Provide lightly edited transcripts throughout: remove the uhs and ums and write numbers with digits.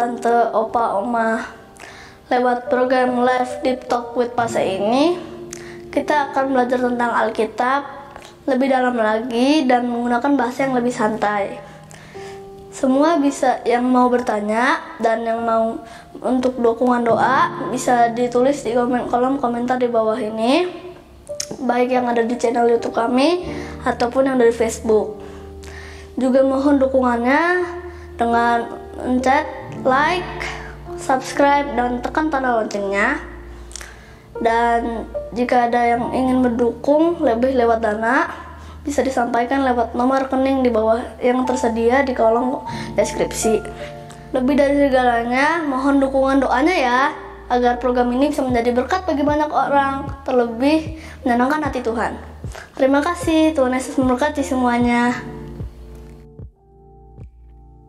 tante, opa, oma. Lewat program Live Deep Talk with Pase ini, kita akan belajar tentang Alkitab lebih dalam lagi dan menggunakan bahasa yang lebih santai. Semua bisa yang mau bertanya dan yang mau untuk dukungan doa bisa ditulis di kolom komentar di bawah ini, baik yang ada di channel YouTube kami ataupun yang dari Facebook. Juga mohon dukungannya dengan mencet like, subscribe, dan tekan tanda loncengnya. Dan jika ada yang ingin mendukung lebih lewat dana, bisa disampaikan lewat nomor rekening di bawah yang tersedia di kolom deskripsi. Lebih dari segalanya, mohon dukungan doanya ya, agar program ini bisa menjadi berkat bagi banyak orang, terlebih menyenangkan hati Tuhan. Terima kasih, Tuhan Yesus memberkati semuanya.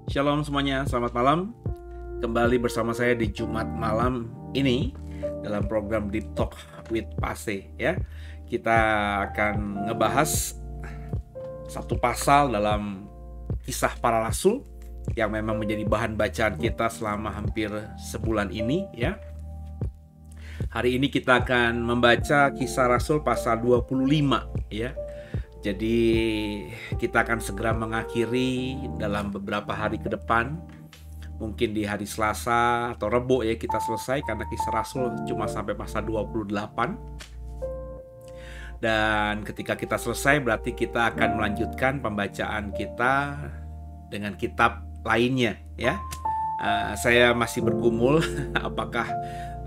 Shalom semuanya, selamat malam. Kembali bersama saya di Jumat malam ini dalam program Deep Talk with Pase ya. Kita akan ngebahas satu pasal dalam Kisah Para Rasul yang memang menjadi bahan bacaan kita selama hampir sebulan ini ya. Hari ini kita akan membaca Kisah Rasul pasal 25 ya. Jadi kita akan segera mengakhiri dalam beberapa hari ke depan. Mungkin di hari Selasa atau Rebo ya kita selesai, karena Kisah Rasul cuma sampai pasal 28. Dan ketika kita selesai berarti kita akan melanjutkan pembacaan kita dengan kitab lainnya ya. Saya masih bergumul apakah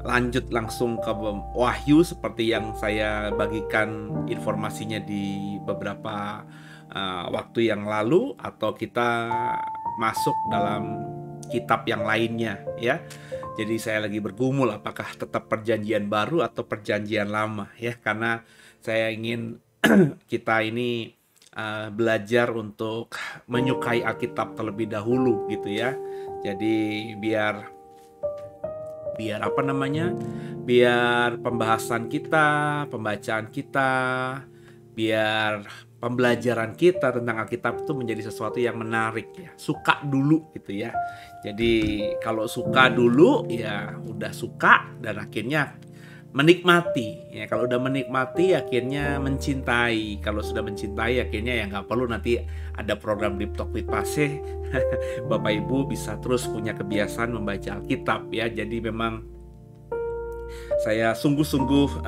lanjut langsung ke Wahyu seperti yang saya bagikan informasinya di beberapa waktu yang lalu, atau kita masuk dalam kitab yang lainnya ya. Jadi saya lagi bergumul apakah tetap perjanjian baru atau perjanjian lama ya, karena saya ingin kita ini belajar untuk menyukai Alkitab terlebih dahulu gitu ya. Jadi biar pembahasan kita, pembacaan kita, biar pembelajaran kita tentang Alkitab itu menjadi sesuatu yang menarik ya. Suka dulu gitu ya. Jadi kalau suka dulu ya udah suka dan akhirnya menikmati ya. Kalau udah menikmati akhirnya mencintai. Kalau sudah mencintai akhirnya ya nggak perlu nanti ada program Deep Talk with Pase. Bapak Ibu bisa terus punya kebiasaan membaca Alkitab ya. Jadi memang saya sungguh-sungguh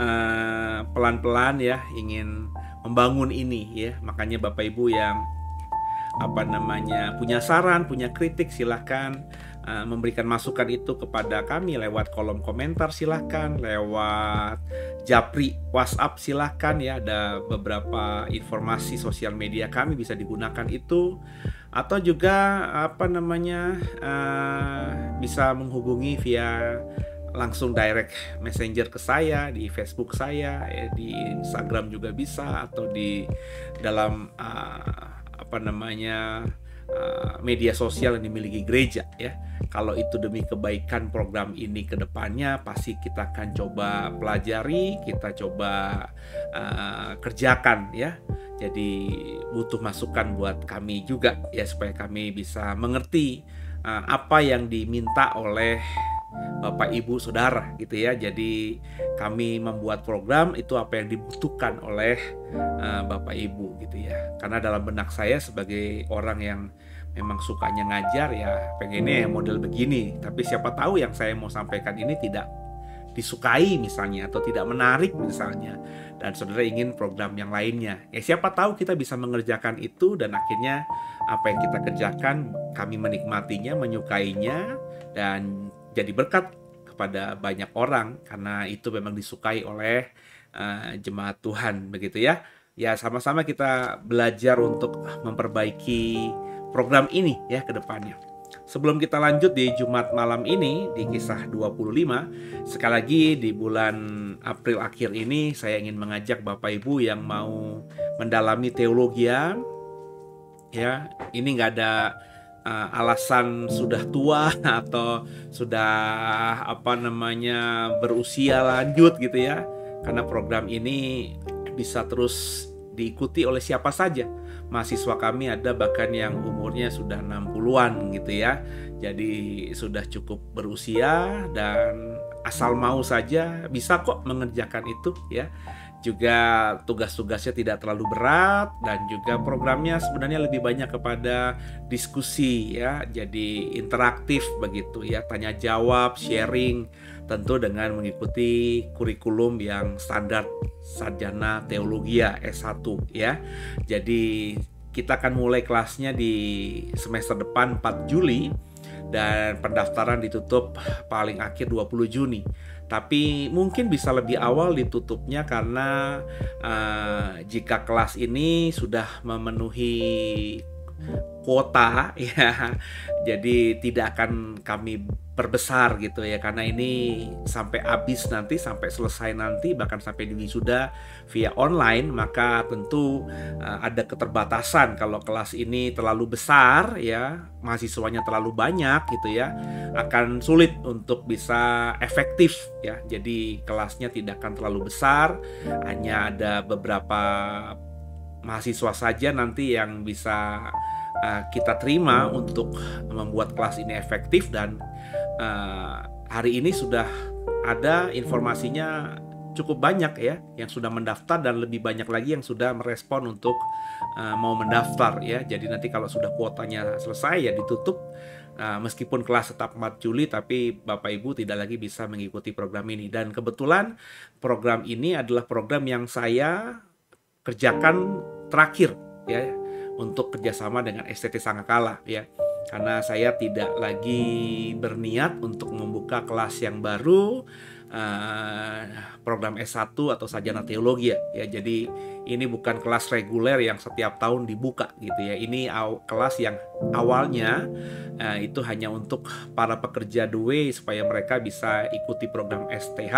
pelan-pelan ya ingin membangun ini ya. Makanya Bapak Ibu yang punya saran, punya kritik, silahkan memberikan masukan itu kepada kami lewat kolom komentar, silahkan lewat Japri WhatsApp, silahkan ya. Ada beberapa informasi sosial media kami bisa digunakan itu, atau juga bisa menghubungi via langsung direct messenger ke saya di Facebook saya ya, di Instagram juga bisa, atau di dalam media sosial yang dimiliki gereja ya. Kalau itu demi kebaikan program ini ke depannya, pasti kita akan coba pelajari, kita coba kerjakan ya. Jadi butuh masukan buat kami juga ya, supaya kami bisa mengerti apa yang diminta oleh Bapak Ibu Saudara gitu ya. Jadi kami membuat program itu apa yang dibutuhkan oleh Bapak Ibu gitu ya. Karena dalam benak saya sebagai orang yang memang sukanya ngajar ya, pengennya model begini. Tapi siapa tahu yang saya mau sampaikan ini tidak disukai misalnya, atau tidak menarik misalnya, dan saudara ingin program yang lainnya. Ya siapa tahu kita bisa mengerjakan itu, dan akhirnya apa yang kita kerjakan kami menikmatinya, menyukainya, dan jadi berkat kepada banyak orang, karena itu memang disukai oleh jemaat Tuhan begitu ya. Ya sama-sama kita belajar untuk memperbaiki program ini ya ke depannya. Sebelum kita lanjut di Jumat malam ini di Kisah 25, sekali lagi di bulan April akhir ini saya ingin mengajak Bapak Ibu yang mau mendalami teologia ya. Ini nggak ada alasan sudah tua atau sudah berusia lanjut gitu ya. Karena program ini bisa terus diikuti oleh siapa saja. Mahasiswa kami ada bahkan yang umurnya sudah 60-an gitu ya. Jadi sudah cukup berusia dan asal mau saja bisa kok mengerjakan itu ya. Juga tugas-tugasnya tidak terlalu berat dan juga programnya sebenarnya lebih banyak kepada diskusi ya. Jadi interaktif begitu ya, tanya jawab, sharing, tentu dengan mengikuti kurikulum yang standar sarjana teologi S1 ya. Jadi kita akan mulai kelasnya di semester depan 4 Juli dan pendaftaran ditutup paling akhir 20 Juni. Tapi mungkin bisa lebih awal ditutupnya karena jika kelas ini sudah memenuhi kuota ya, jadi tidak akan kami perbesar gitu ya, karena ini sampai habis nanti, sampai selesai nanti, bahkan sampai di wisuda via online, maka tentu ada keterbatasan. Kalau kelas ini terlalu besar ya, mahasiswanya terlalu banyak gitu ya, akan sulit untuk bisa efektif ya. Jadi kelasnya tidak akan terlalu besar, hanya ada beberapa mahasiswa saja nanti yang bisa kita terima untuk membuat kelas ini efektif. Dan hari ini sudah ada informasinya cukup banyak ya yang sudah mendaftar, dan lebih banyak lagi yang sudah merespon untuk mau mendaftar ya. Jadi nanti kalau sudah kuotanya selesai ya ditutup. Meskipun kelas tetap 4 Juli, tapi Bapak Ibu tidak lagi bisa mengikuti program ini. Dan kebetulan program ini adalah program yang saya kerjakan terakhir ya, untuk kerjasama dengan STT Sangakala ya, karena saya tidak lagi berniat untuk membuka kelas yang baru program S1 atau sarjana teologi ya. Jadi ini bukan kelas reguler yang setiap tahun dibuka gitu ya. Ini kelas yang awalnya itu hanya untuk para pekerja 2 supaya mereka bisa ikuti program STH,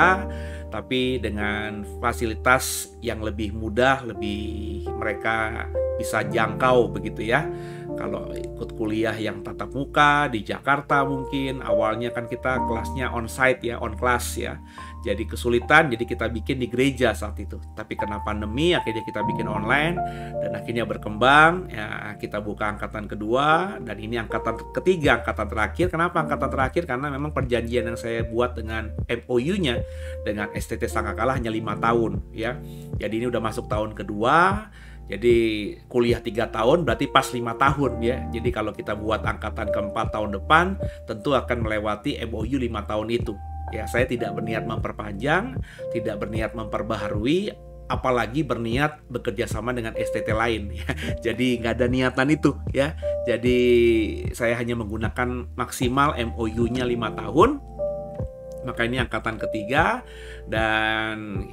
tapi dengan fasilitas yang lebih mudah, lebih mereka bisa jangkau begitu ya. Kalau ikut kuliah yang tatap muka di Jakarta mungkin awalnya kan kita kelasnya onsite ya, on class ya. Jadi kesulitan, jadi kita bikin di gereja saat itu. Tapi karena pandemi akhirnya kita bikin online, dan akhirnya berkembang ya, kita buka angkatan kedua, dan ini angkatan ketiga, angkatan terakhir. Kenapa angkatan terakhir? Karena memang perjanjian yang saya buat dengan MOU-nya dengan STT Sangakala hanya 5 tahun ya. Jadi ini udah masuk tahun kedua. Jadi kuliah 3 tahun berarti pas 5 tahun ya. Jadi kalau kita buat angkatan keempat tahun depan, tentu akan melewati MOU 5 tahun itu. Ya, saya tidak berniat memperpanjang, tidak berniat memperbaharui, apalagi berniat bekerja sama dengan STT lain ya. Jadi nggak ada niatan itu ya. Jadi saya hanya menggunakan maksimal MOU-nya 5 tahun. Maka ini angkatan ketiga, dan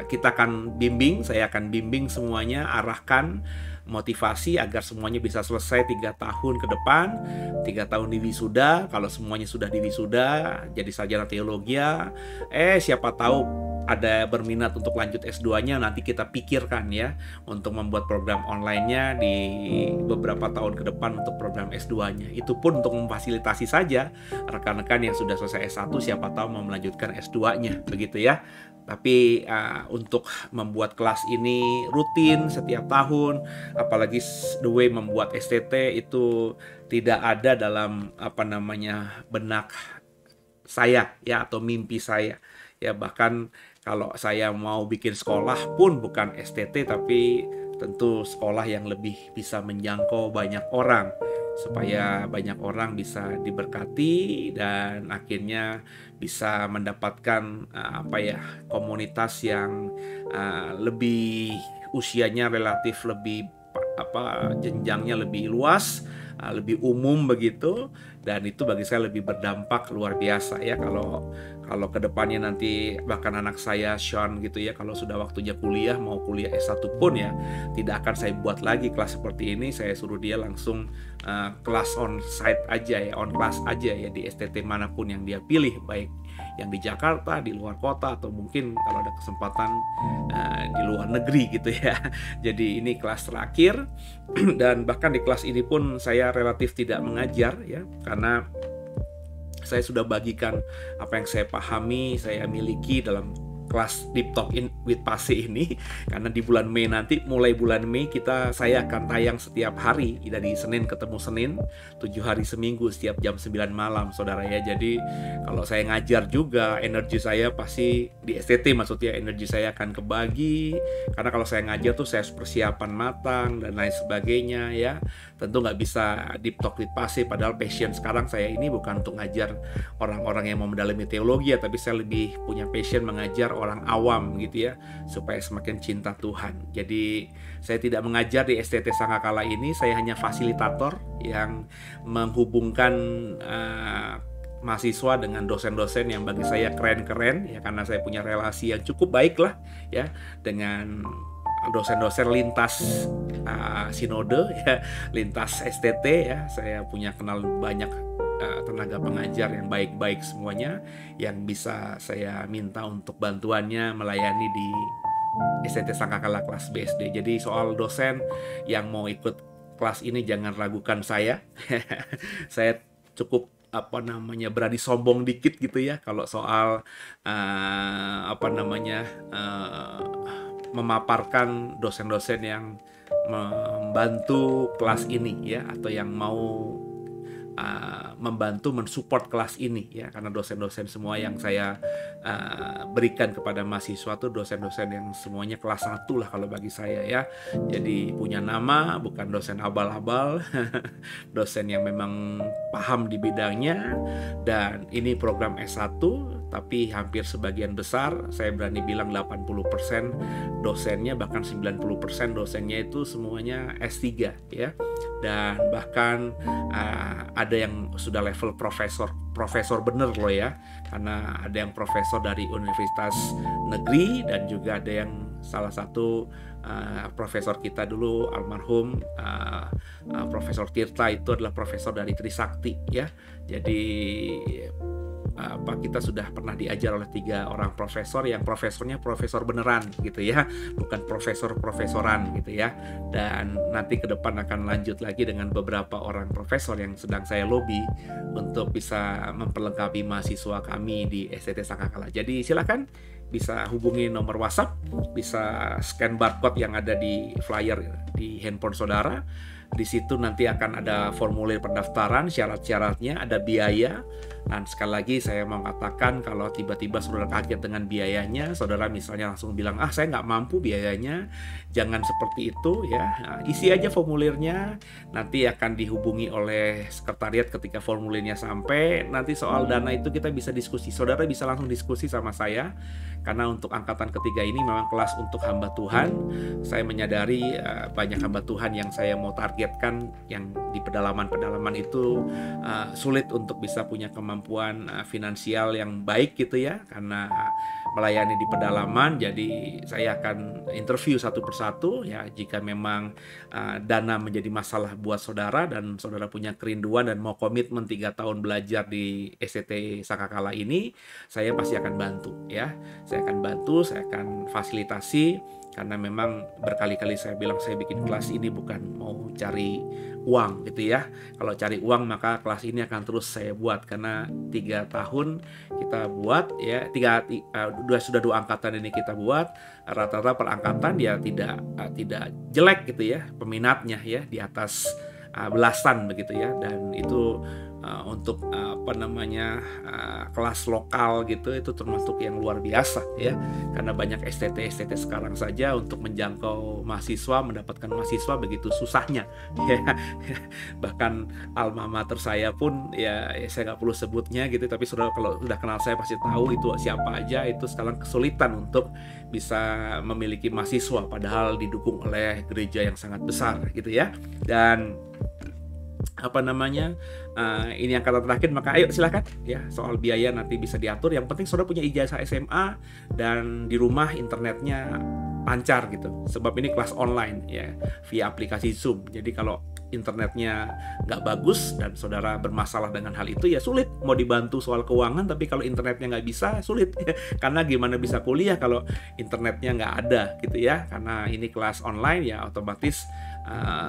kita akan bimbing, saya akan bimbing semuanya, arahkan, motivasi agar semuanya bisa selesai 3 tahun ke depan, 3 tahun di wisuda. Kalau semuanya sudah di wisuda, jadi sarjana teologi, siapa tahu ada berminat untuk lanjut S2-nya, nanti kita pikirkan ya untuk membuat program online-nya di beberapa tahun ke depan untuk program S2-nya. Itu pun untuk memfasilitasi saja rekan-rekan yang sudah selesai S1, siapa tahu mau melanjutkan S2-nya begitu ya. Tapi untuk membuat kelas ini rutin setiap tahun, apalagi The Way membuat STT, itu tidak ada dalam benak saya ya, atau mimpi saya ya. Bahkan kalau saya mau bikin sekolah pun bukan STT, tapi tentu sekolah yang lebih bisa menjangkau banyak orang, supaya banyak orang bisa diberkati dan akhirnya bisa mendapatkan komunitas yang lebih usianya relatif lebih jenjangnya lebih luas, lebih umum begitu, dan itu bagi saya lebih berdampak luar biasa ya. Kalau kedepannya nanti bahkan anak saya Sean gitu ya, kalau sudah waktunya kuliah, mau kuliah S1 pun ya, tidak akan saya buat lagi kelas seperti ini. Saya suruh dia langsung kelas on site aja ya, on class aja ya, di STT manapun yang dia pilih, baik yang di Jakarta, di luar kota, atau mungkin kalau ada kesempatan di luar negeri gitu ya. Jadi ini kelas terakhir, dan bahkan di kelas ini pun saya relatif tidak mengajar ya, karena saya sudah bagikan apa yang saya pahami, saya miliki dalam kelas Deep Talk with Pase ini, karena di bulan Mei nanti, mulai bulan Mei saya akan tayang setiap hari dari Senin ketemu Senin, 7 hari seminggu setiap jam 9 malam saudara ya. Jadi kalau saya ngajar juga, energi saya pasti di STT, maksudnya energi saya akan kebagi, karena kalau saya ngajar tuh saya harus persiapan matang dan lain sebagainya ya. Tentu nggak bisa Deep Talk with Pase, padahal passion sekarang saya ini bukan untuk ngajar orang-orang yang mau mendalami teologi ya, tapi saya lebih punya passion mengajar orang awam gitu ya, supaya semakin cinta Tuhan. Jadi saya tidak mengajar di STT Sangkakala ini, saya hanya fasilitator yang menghubungkan mahasiswa dengan dosen-dosen yang bagi saya keren-keren ya, karena saya punya relasi yang cukup baik lah ya dengan dosen-dosen lintas sinode ya, lintas STT ya. Saya punya kenal banyak tenaga pengajar yang baik-baik semuanya, yang bisa saya minta untuk bantuannya melayani di STT Sangkakala kelas BSD. Jadi soal dosen yang mau ikut kelas ini jangan ragukan saya. Saya cukup berani sombong dikit gitu ya kalau soal memaparkan dosen-dosen yang membantu kelas ini ya, atau yang mau membantu mensupport kelas ini ya, karena dosen-dosen semua yang saya berikan kepada mahasiswa tuh dosen-dosen yang semuanya kelas 1 lah kalau bagi saya ya. Jadi punya nama, bukan dosen abal-abal, dosen yang memang paham di bidangnya. Dan ini program S1, tapi hampir sebagian besar, saya berani bilang 80% dosennya, bahkan 90% dosennya itu semuanya S3 ya. Dan bahkan ada yang sudah level profesor bener loh ya, karena ada yang profesor dari universitas negeri, dan juga ada yang salah satu profesor kita dulu almarhum Profesor Tirta itu adalah profesor dari Trisakti ya. Jadi kita sudah pernah diajar oleh 3 orang profesor, yang profesornya profesor beneran gitu ya, bukan profesoran gitu ya. Dan nanti ke depan akan lanjut lagi dengan beberapa orang profesor yang sedang saya lobby untuk bisa memperlengkapi mahasiswa kami di STT Sangkakala. Jadi silakan bisa hubungi nomor WhatsApp, bisa scan barcode yang ada di flyer di handphone saudara. Di situ nanti akan ada formulir pendaftaran, syarat-syaratnya, ada biaya. Dan sekali lagi saya mau katakan, kalau tiba-tiba saudara kaget dengan biayanya, saudara misalnya langsung bilang, saya nggak mampu biayanya, jangan seperti itu ya. Nah, isi aja formulirnya, nanti akan dihubungi oleh sekretariat ketika formulirnya sampai. Nanti soal dana itu kita bisa diskusi, saudara bisa langsung diskusi sama saya, karena untuk angkatan ketiga ini memang kelas untuk hamba Tuhan. Saya menyadari banyak hamba Tuhan yang saya mau targetkan, yang di pedalaman-pedalaman itu sulit untuk bisa punya kemampuan finansial yang baik gitu ya, karena melayani di pedalaman. Jadi saya akan interview satu persatu ya, jika memang dana menjadi masalah buat saudara dan saudara punya kerinduan dan mau komitmen 3 tahun belajar di STT Sangkakala ini, saya pasti akan bantu ya. Saya akan bantu, saya akan fasilitasi, karena memang berkali-kali saya bilang saya bikin kelas ini bukan mau cari uang gitu ya. Kalau cari uang maka kelas ini akan terus saya buat, karena 3 tahun kita buat ya, sudah 2 angkatan ini kita buat, rata-rata per angkatan ya tidak jelek gitu ya peminatnya ya, di atas belasan begitu ya. Dan itu untuk kelas lokal gitu, itu termasuk yang luar biasa ya, karena banyak STT sekarang saja untuk menjangkau mahasiswa, mendapatkan mahasiswa begitu susahnya ya. Bahkan alma mater saya pun ya saya nggak perlu sebutnya gitu, tapi saudara kalau sudah kenal saya pasti tahu itu siapa aja. Itu sekarang kesulitan untuk bisa memiliki mahasiswa, padahal didukung oleh gereja yang sangat besar gitu ya. Dan ini angkatan terakhir, maka ayo silakan ya, soal biaya nanti bisa diatur. Yang penting saudara punya ijazah SMA dan di rumah internetnya lancar gitu, sebab ini kelas online ya, via aplikasi Zoom. Jadi kalau internetnya nggak bagus dan saudara bermasalah dengan hal itu, ya sulit mau dibantu soal keuangan. Tapi kalau internetnya nggak bisa, sulit ya. Karena gimana bisa kuliah kalau internetnya nggak ada gitu ya. Karena ini kelas online ya, otomatis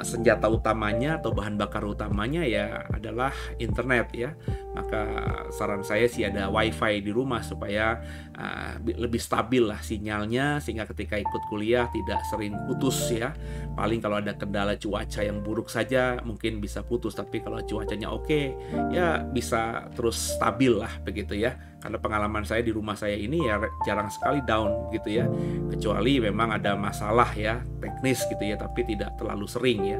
senjata utamanya atau bahan bakar utamanya ya adalah internet ya. maka saran saya sih ada wifi di rumah supaya lebih stabil lah sinyalnya, sehingga ketika ikut kuliah tidak sering putus ya. Paling kalau ada kendala cuaca yang buruk saja mungkin bisa putus, tapi kalau cuacanya oke ya bisa terus stabil lah begitu ya. Karena pengalaman saya di rumah saya ini ya jarang sekali down gitu ya, kecuali memang ada masalah ya teknis gitu ya, tapi tidak terlalu sering ya.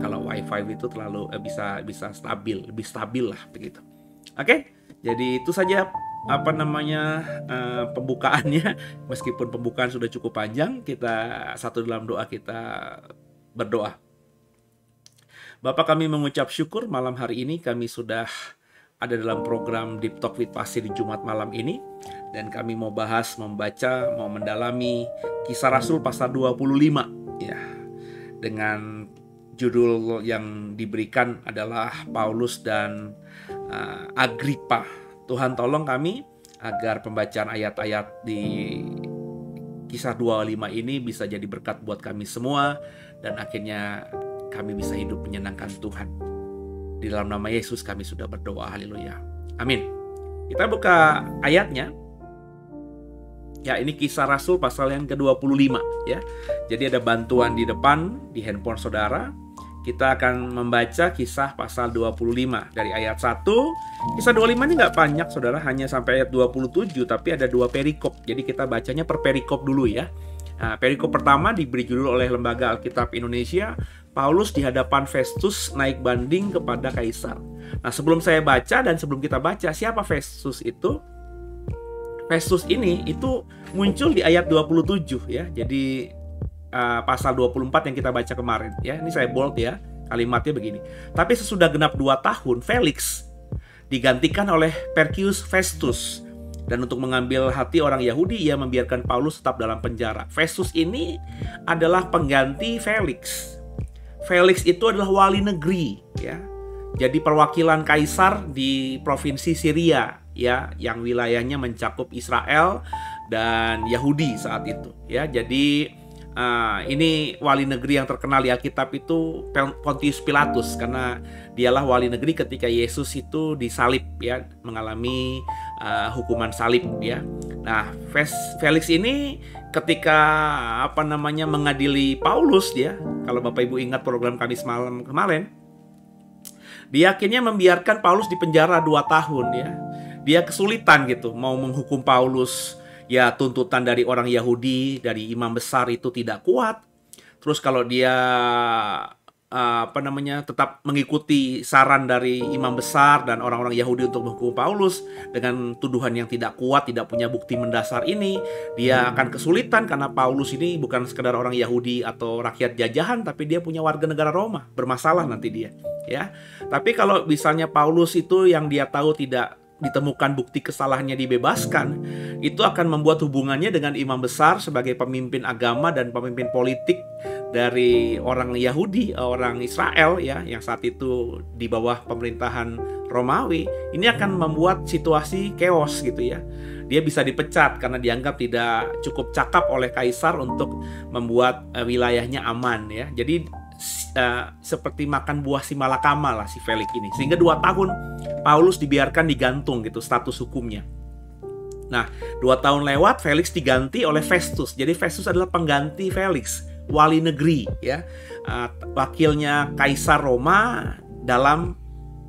Kalau wifi itu terlalu bisa stabil, lebih stabil lah begitu. Oke, jadi itu saja pembukaannya. Meskipun pembukaan sudah cukup panjang, kita satu dalam doa, kita berdoa. Bapak, kami mengucap syukur malam hari ini kami sudah ada dalam program Deep Talk with Pastor di Jumat malam ini, dan kami mau membaca, mau mendalami Kisah Rasul pasal 25 ya, dengan judul yang diberikan adalah Paulus dan Agripa. Tuhan tolong kami agar pembacaan ayat-ayat di Kisah 25 ini bisa jadi berkat buat kami semua, dan akhirnya kami bisa hidup menyenangkan Tuhan. Di dalam nama Yesus kami sudah berdoa, haleluya, amin. Kita buka ayatnya. Ya, ini Kisah Rasul pasal yang ke-25 ya. Jadi ada bantuan di depan di handphone saudara. Kita akan membaca Kisah pasal 25 dari ayat 1. Kisah 25 ini nggak banyak saudara, hanya sampai ayat 27, tapi ada 2 perikop. Jadi kita bacanya per perikop dulu ya. Nah, perikop pertama diberi judul oleh Lembaga Alkitab Indonesia, Paulus di hadapan Festus naik banding kepada Kaisar. Nah, sebelum saya baca dan sebelum kita baca, siapa Festus itu? Festus ini itu muncul di ayat 27 ya. Jadi pasal 24 yang kita baca kemarin ya. Ini saya bold ya, kalimatnya begini. Tapi sesudah genap 2 tahun, Felix digantikan oleh Perkius Festus. Dan untuk mengambil hati orang Yahudi, ia membiarkan Paulus tetap dalam penjara. Festus ini adalah pengganti Felix. Felix itu adalah wali negeri ya. Jadi perwakilan kaisar di provinsi Syria ya, yang wilayahnya mencakup Israel dan Yahudi saat itu ya. Jadi ini wali negeri yang terkenal di Alkitab itu Pontius Pilatus, karena dialah wali negeri ketika Yesus itu disalib ya, mengalami hukuman salib ya. Nah, Felix ini ketika mengadili Paulus dia, kalau Bapak Ibu ingat program Kamis malam kemarin, dia akhirnya membiarkan Paulus di penjara 2 tahun ya. Dia kesulitan gitu mau menghukum Paulus. Ya, tuntutan dari orang Yahudi, dari imam besar itu tidak kuat. Terus kalau dia tetap mengikuti saran dari imam besar dan orang-orang Yahudi untuk menghukum Paulus dengan tuduhan yang tidak kuat, tidak punya bukti mendasar ini, dia akan kesulitan karena Paulus ini bukan sekedar orang Yahudi atau rakyat jajahan, tapi dia punya warga negara Roma, bermasalah nanti dia, ya. Tapi kalau misalnya Paulus itu yang dia tahu tidak ditemukan bukti kesalahannya, dibebaskan, itu akan membuat hubungannya dengan imam besar sebagai pemimpin agama dan pemimpin politik dari orang Yahudi, orang Israel ya, yang saat itu di bawah pemerintahan Romawi, ini akan membuat situasi chaos gitu ya. Dia bisa dipecat karena dianggap tidak cukup cakap oleh kaisar untuk membuat wilayahnya aman ya. Jadi seperti makan buah si malakama lah si Felix ini. Sehingga 2 tahun Paulus dibiarkan digantung gitu status hukumnya. Nah, 2 tahun lewat, Felix diganti oleh Festus. Jadi Festus adalah pengganti Felix, wali negeri ya, wakilnya Kaisar Roma dalam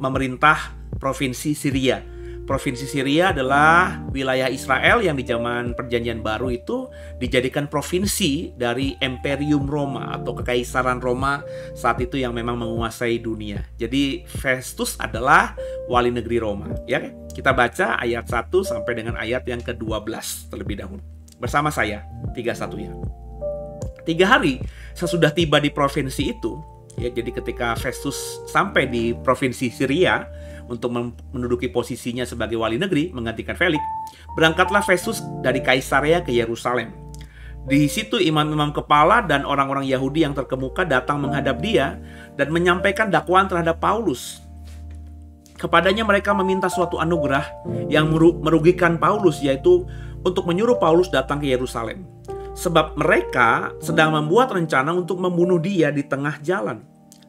memerintah provinsi Syria. Provinsi Syria adalah wilayah Israel yang di zaman Perjanjian Baru itu dijadikan provinsi dari Imperium Roma atau Kekaisaran Roma saat itu yang memang menguasai dunia. Jadi Festus adalah wali negeri Roma. Ya, kita baca ayat 1 sampai dengan ayat yang ke-12 terlebih dahulu. Bersama saya, 31 ya. 3 hari sesudah tiba di provinsi itu, ya, jadi ketika Festus sampai di provinsi Syria untuk menduduki posisinya sebagai wali negeri menggantikan Felix, berangkatlah Festus dari Kaisarea ke Yerusalem. Di situ imam-imam kepala dan orang-orang Yahudi yang terkemuka datang menghadap dia dan menyampaikan dakwaan terhadap Paulus. Kepadanya mereka meminta suatu anugerah yang merugikan Paulus, yaitu untuk menyuruh Paulus datang ke Yerusalem. Sebab mereka sedang membuat rencana untuk membunuh dia di tengah jalan.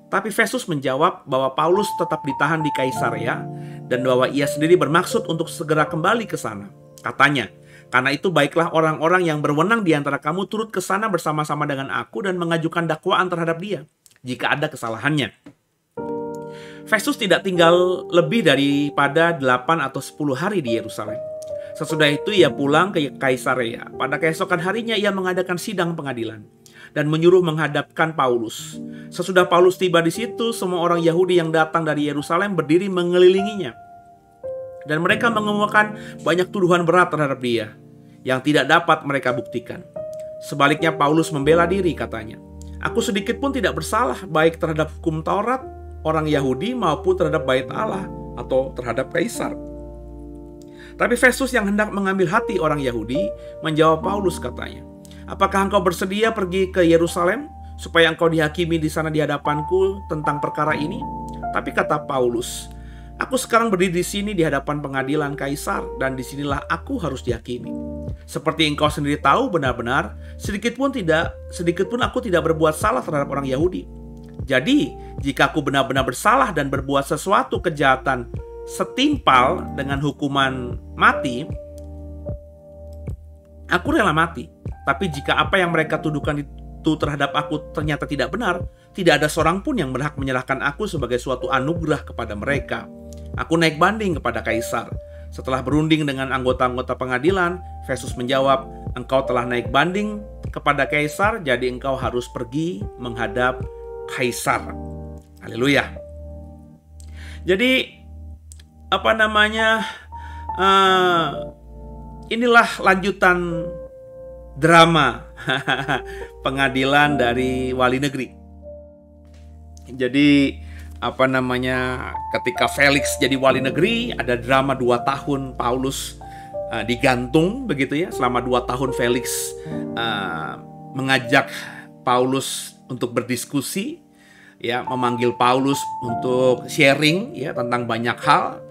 Tapi Festus menjawab bahwa Paulus tetap ditahan di Kaisarea dan bahwa ia sendiri bermaksud untuk segera kembali ke sana. Katanya, "Karena itu baiklah orang-orang yang berwenang di antara kamu turut ke sana bersama-sama dengan aku dan mengajukan dakwaan terhadap dia, jika ada kesalahannya." Festus tidak tinggal lebih daripada 8 atau 10 hari di Yerusalem. Sesudah itu ia pulang ke Kaisarea. Pada keesokan harinya ia mengadakan sidang pengadilan dan menyuruh menghadapkan Paulus. Sesudah Paulus tiba di situ, semua orang Yahudi yang datang dari Yerusalem berdiri mengelilinginya. Dan mereka mengemukakan banyak tuduhan berat terhadap dia yang tidak dapat mereka buktikan. Sebaliknya Paulus membela diri, katanya, "Aku sedikit pun tidak bersalah, baik terhadap hukum Taurat orang Yahudi maupun terhadap bait Allah atau terhadap Kaisar." Tapi Festus yang hendak mengambil hati orang Yahudi menjawab Paulus, katanya, "Apakah engkau bersedia pergi ke Yerusalem supaya engkau dihakimi di sana di hadapanku tentang perkara ini?" Tapi kata Paulus, "Aku sekarang berdiri di sini di hadapan pengadilan Kaisar dan disinilah aku harus dihakimi. Seperti engkau sendiri tahu benar-benar sedikit pun aku tidak berbuat salah terhadap orang Yahudi. Jadi, jika aku benar-benar bersalah dan berbuat sesuatu kejahatan setimpal dengan hukuman mati, aku rela mati. Tapi jika apa yang mereka tuduhkan itu terhadap aku ternyata tidak benar, tidak ada seorang pun yang berhak menyerahkan aku sebagai suatu anugerah kepada mereka. Aku naik banding kepada Kaisar." Setelah berunding dengan anggota-anggota pengadilan, Festus menjawab, "Engkau telah naik banding kepada Kaisar, jadi engkau harus pergi menghadap Kaisar." Haleluya. Jadi inilah lanjutan drama pengadilan dari wali negeri. Jadi ketika Felix jadi wali negeri, ada drama 2 tahun Paulus digantung begitu ya. Selama 2 tahun Felix mengajak Paulus untuk berdiskusi, ya, memanggil Paulus untuk sharing ya tentang banyak hal.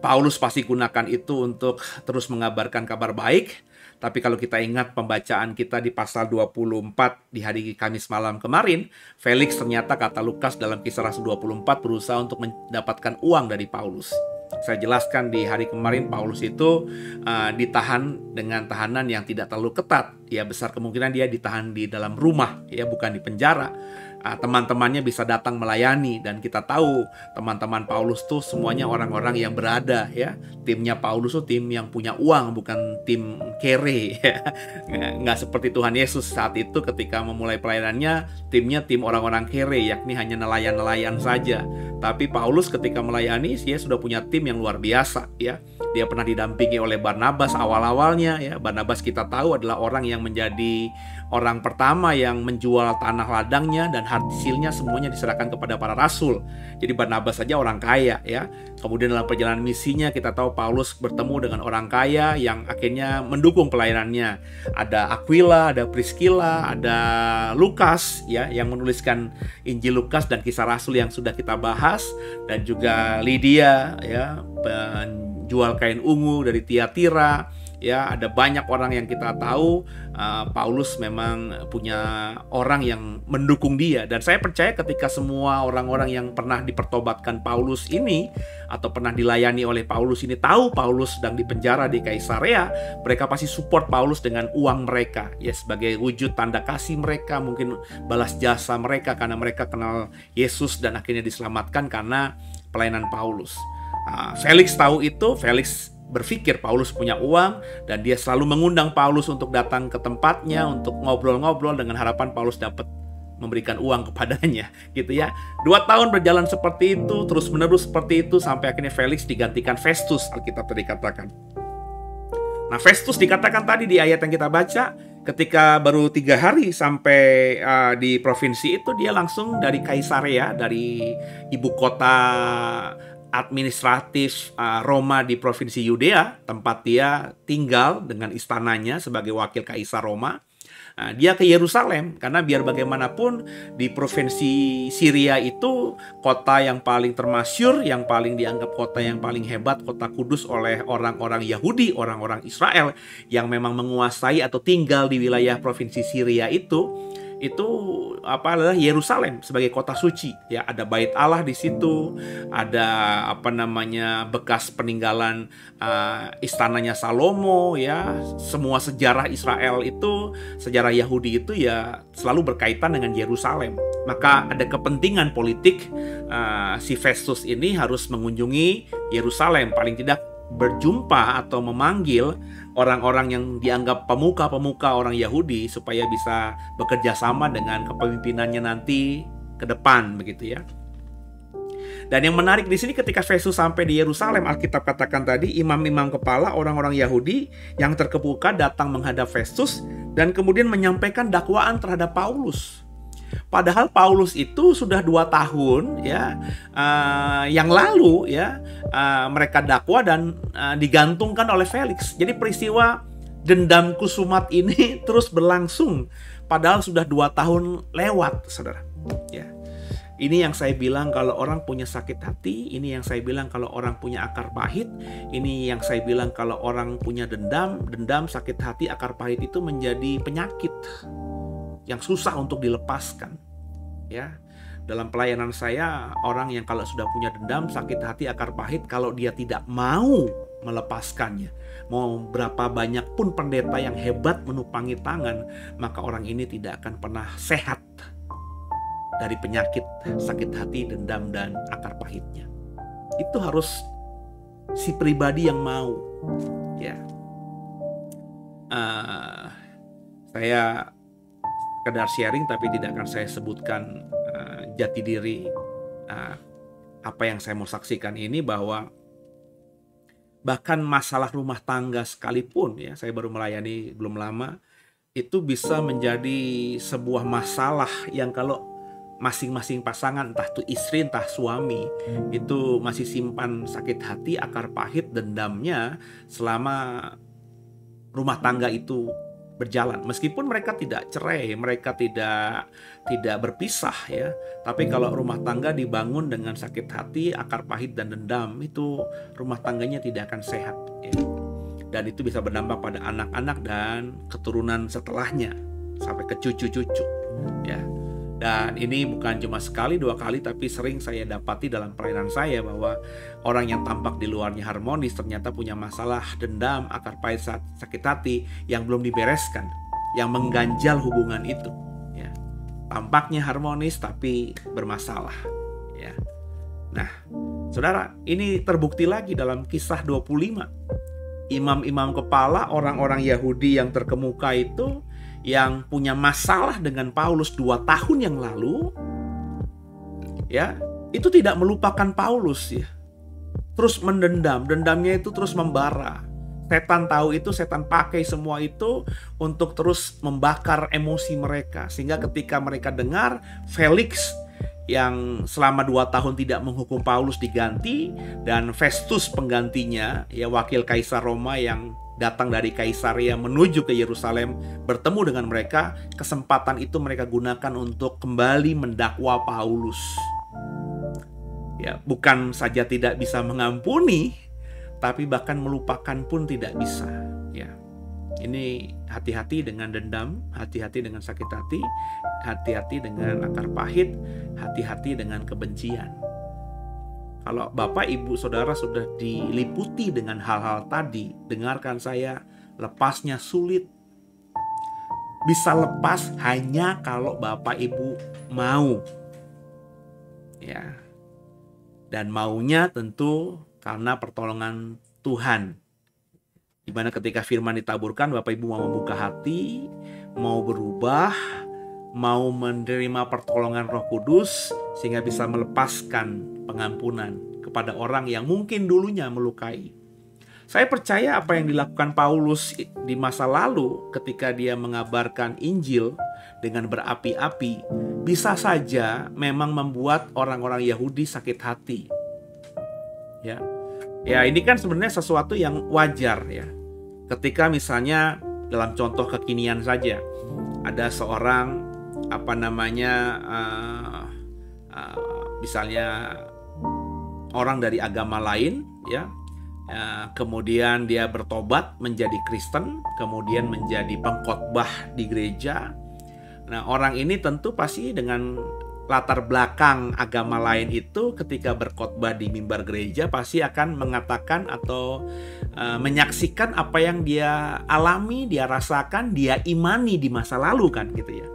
Paulus pasti gunakan itu untuk terus mengabarkan kabar baik. Tapi kalau kita ingat pembacaan kita di pasal 24 di hari Kamis malam kemarin, Felix ternyata, kata Lukas dalam Kisah Rasul 24, berusaha untuk mendapatkan uang dari Paulus. Saya jelaskan di hari kemarin, Paulus itu ditahan dengan tahanan yang tidak terlalu ketat. Ya, besar kemungkinan dia ditahan di dalam rumah, ya, bukan di penjara. Teman-temannya bisa datang melayani, dan kita tahu teman-teman Paulus tuh semuanya orang-orang yang berada, ya. Timnya Paulus tuh tim yang punya uang, bukan tim kere, ya. Nggak seperti Tuhan Yesus saat itu ketika memulai pelayanannya, timnya tim orang-orang kere, yakni hanya nelayan-nelayan saja. Tapi Paulus ketika melayani, dia sudah punya tim yang luar biasa, ya. Dia pernah didampingi oleh Barnabas awal-awalnya, ya. Barnabas kita tahu adalah orang yang menjadi orang pertama yang menjual tanah ladangnya dan hasilnya semuanya diserahkan kepada para rasul. Jadi Barnabas saja orang kaya, ya. Kemudian dalam perjalanan misinya kita tahu Paulus bertemu dengan orang kaya yang akhirnya mendukung pelayanannya. Ada Aquila, ada Priscilla, ada Lukas, ya, yang menuliskan Injil Lukas dan Kisah Rasul yang sudah kita bahas, dan juga Lydia, ya, penjual kain ungu dari Tiatira. Ya, ada banyak orang yang kita tahu Paulus memang punya orang yang mendukung dia. Dan saya percaya ketika semua orang-orang yang pernah dipertobatkan Paulus ini atau pernah dilayani oleh Paulus ini tahu Paulus sedang dipenjara di Kaisarea, mereka pasti support Paulus dengan uang mereka, ya, sebagai wujud tanda kasih mereka, mungkin balas jasa mereka karena mereka kenal Yesus dan akhirnya diselamatkan karena pelayanan Paulus. Felix tahu itu. Felix berpikir Paulus punya uang, dan dia selalu mengundang Paulus untuk datang ke tempatnya untuk ngobrol-ngobrol dengan harapan Paulus dapat memberikan uang kepadanya, gitu ya. 2 tahun berjalan seperti itu, terus menerus seperti itu, sampai akhirnya Felix digantikan Festus, Alkitab tadi katakan. Nah, Festus dikatakan tadi di ayat yang kita baca, ketika baru 3 hari sampai di provinsi itu, dia langsung dari Kaisarea, dari ibu kota administratif Roma di provinsi Yudea, tempat dia tinggal dengan istananya sebagai wakil kaisar Roma. Dia ke Yerusalem karena biar bagaimanapun di provinsi Syria itu kota yang paling termasyur, yang paling dianggap kota yang paling hebat, kota kudus oleh orang-orang Yahudi, orang-orang Israel yang memang menguasai atau tinggal di wilayah provinsi Syria itu. itu adalah Yerusalem sebagai kota suci. Ya, ada bait Allah di situ, ada bekas peninggalan istananya Salomo. Ya, semua sejarah Israel itu, sejarah Yahudi itu ya selalu berkaitan dengan Yerusalem. Maka ada kepentingan politik si Festus ini harus mengunjungi Yerusalem, paling tidak berjumpa atau memanggil orang-orang yang dianggap pemuka-pemuka orang Yahudi supaya bisa bekerja sama dengan kepemimpinannya nanti ke depan, begitu ya. Dan yang menarik di sini ketika Festus sampai di Yerusalem, Alkitab katakan tadi, imam-imam kepala orang-orang Yahudi yang terkemuka datang menghadap Festus dan kemudian menyampaikan dakwaan terhadap Paulus. Padahal Paulus itu sudah 2 tahun ya yang lalu ya mereka dakwa dan digantungkan oleh Felix. Jadi peristiwa dendam kusumat ini terus berlangsung padahal sudah 2 tahun lewat, saudara. Ya. Ini yang saya bilang kalau orang punya sakit hati, ini yang saya bilang kalau orang punya akar pahit, ini yang saya bilang kalau orang punya dendam, sakit hati, akar pahit itu menjadi penyakit yang susah untuk dilepaskan. Ya, dalam pelayanan saya, orang yang kalau sudah punya dendam, sakit hati, akar pahit, kalau dia tidak mau melepaskannya, mau berapa banyak pun pendeta yang hebat menupangi tangan, maka orang ini tidak akan pernah sehat dari penyakit sakit hati, dendam, dan akar pahitnya. Itu harus si pribadi yang mau. Ya, saya sekedar sharing, tapi tidak akan saya sebutkan jati diri apa yang saya mau saksikan ini, bahwa bahkan masalah rumah tangga sekalipun, ya, saya baru melayani belum lama, itu bisa menjadi sebuah masalah yang kalau masing-masing pasangan, entah itu istri entah suami, itu masih simpan sakit hati, akar pahit, dendamnya selama rumah tangga itu berjalan. Meskipun mereka tidak cerai, mereka tidak berpisah ya. Tapi kalau rumah tangga dibangun dengan sakit hati, akar pahit dan dendam, itu rumah tangganya tidak akan sehat ya. Dan itu bisa berdampak pada anak-anak dan keturunan setelahnya sampai ke cucu-cucu ya. Dan ini bukan cuma sekali, 2 kali, tapi sering saya dapati dalam pelayanan saya bahwa orang yang tampak di luarnya harmonis ternyata punya masalah dendam, akar pahit, sakit hati yang belum dibereskan, yang mengganjal hubungan itu. Ya. Tampaknya harmonis tapi bermasalah. Ya. Nah, saudara, ini terbukti lagi dalam Kisah 25. Imam-imam kepala orang-orang Yahudi yang terkemuka itu, yang punya masalah dengan Paulus 2 tahun yang lalu, ya, itu tidak melupakan Paulus ya. Terus mendendam, dendamnya itu terus membara. Setan tahu itu, setan pakai semua itu untuk terus membakar emosi mereka. Sehingga ketika mereka dengar Felix yang selama 2 tahun tidak menghukum Paulus diganti, dan Festus penggantinya, ya, wakil kaisar Roma yang datang dari Kaisaria menuju ke Yerusalem bertemu dengan mereka, kesempatan itu mereka gunakan untuk kembali mendakwa Paulus. Ya, bukan saja tidak bisa mengampuni, tapi bahkan melupakan pun tidak bisa. Ya, ini hati-hati dengan dendam, hati-hati dengan sakit hati, hati-hati dengan akar pahit, hati-hati dengan kebencian. Kalau Bapak, Ibu, Saudara sudah diliputi dengan hal-hal tadi, dengarkan saya, lepasnya sulit. Bisa lepas hanya kalau Bapak, Ibu mau. Ya. Dan maunya tentu karena pertolongan Tuhan. Dimana ketika firman ditaburkan, Bapak Ibu mau membuka hati, mau berubah, mau menerima pertolongan Roh Kudus, sehingga bisa melepaskan pengampunan kepada orang yang mungkin dulunya melukai. Saya percaya apa yang dilakukan Paulus di masa lalu ketika dia mengabarkan Injil dengan berapi-api, bisa saja memang membuat orang-orang Yahudi sakit hati. Ya, ini kan sebenarnya sesuatu yang wajar ya. Ketika misalnya dalam contoh kekinian saja, ada seorang misalnya orang dari agama lain ya, kemudian dia bertobat menjadi Kristen, kemudian menjadi pengkhotbah di gereja, Nah, orang ini tentu pasti dengan latar belakang agama lain itu ketika berkhotbah di mimbar gereja pasti akan mengatakan atau menyaksikan apa yang dia alami, dia rasakan, dia imani di masa lalu kan gitu ya.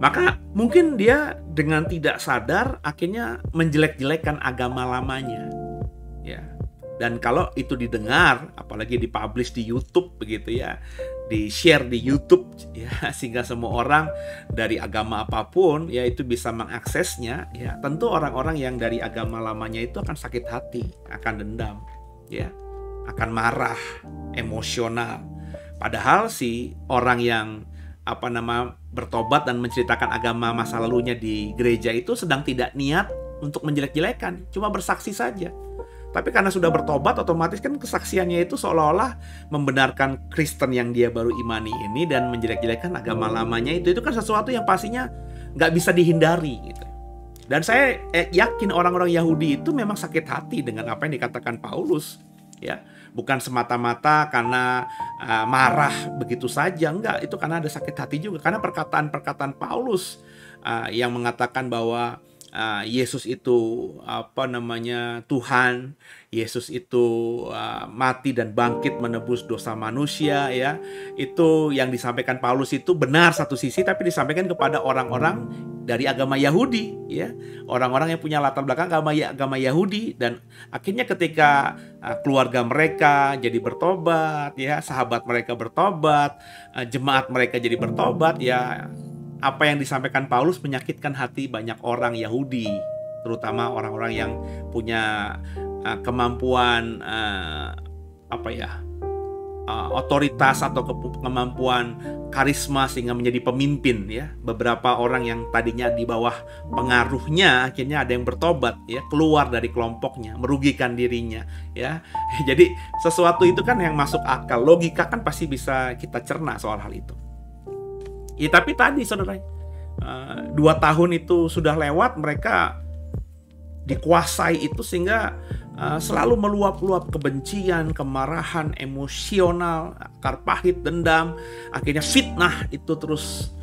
Maka mungkin dia dengan tidak sadar akhirnya menjelek-jelekan agama lamanya. Ya. Dan kalau itu didengar, apalagi dipublish di YouTube begitu ya, di-share di YouTube ya, sehingga semua orang dari agama apapun ya itu bisa mengaksesnya, ya tentu orang-orang yang dari agama lamanya itu akan sakit hati, akan dendam, ya, akan marah, emosional. Padahal si orang yang bertobat dan menceritakan agama masa lalunya di gereja itu sedang tidak niat untuk menjelek-jelekan, cuma bersaksi saja. Tapi karena sudah bertobat, otomatis kan kesaksiannya itu seolah-olah membenarkan Kristen yang dia baru imani ini dan menjelek-jelekan agama lamanya itu kan sesuatu yang pastinya nggak bisa dihindari gitu. Dan saya yakin orang-orang Yahudi itu memang sakit hati dengan apa yang dikatakan Paulus, ya, bukan semata-mata karena marah begitu saja, enggak, itu karena ada sakit hati juga, karena perkataan-perkataan Paulus yang mengatakan bahwa Yesus itu Tuhan, Yesus itu mati dan bangkit menebus dosa manusia, ya. Itu yang disampaikan Paulus itu benar satu sisi, tapi disampaikan kepada orang-orang dari agama Yahudi, ya. Orang-orang yang punya latar belakang agama Yahudi, dan akhirnya ketika keluarga mereka jadi bertobat, ya, sahabat mereka bertobat, jemaat mereka jadi bertobat, ya. Apa yang disampaikan Paulus menyakitkan hati banyak orang Yahudi, terutama orang-orang yang punya kemampuan otoritas atau kemampuan karisma sehingga menjadi pemimpin, ya. Beberapa orang yang tadinya di bawah pengaruhnya akhirnya ada yang bertobat, ya, keluar dari kelompoknya, merugikan dirinya, ya. Jadi sesuatu itu kan yang masuk akal, logika kan pasti bisa kita cerna soal hal itu. Ya, tapi tadi saudara, 2 tahun itu sudah lewat, mereka dikuasai itu sehingga selalu meluap-luap kebencian, kemarahan, emosional, akar pahit, dendam, akhirnya fitnah itu terus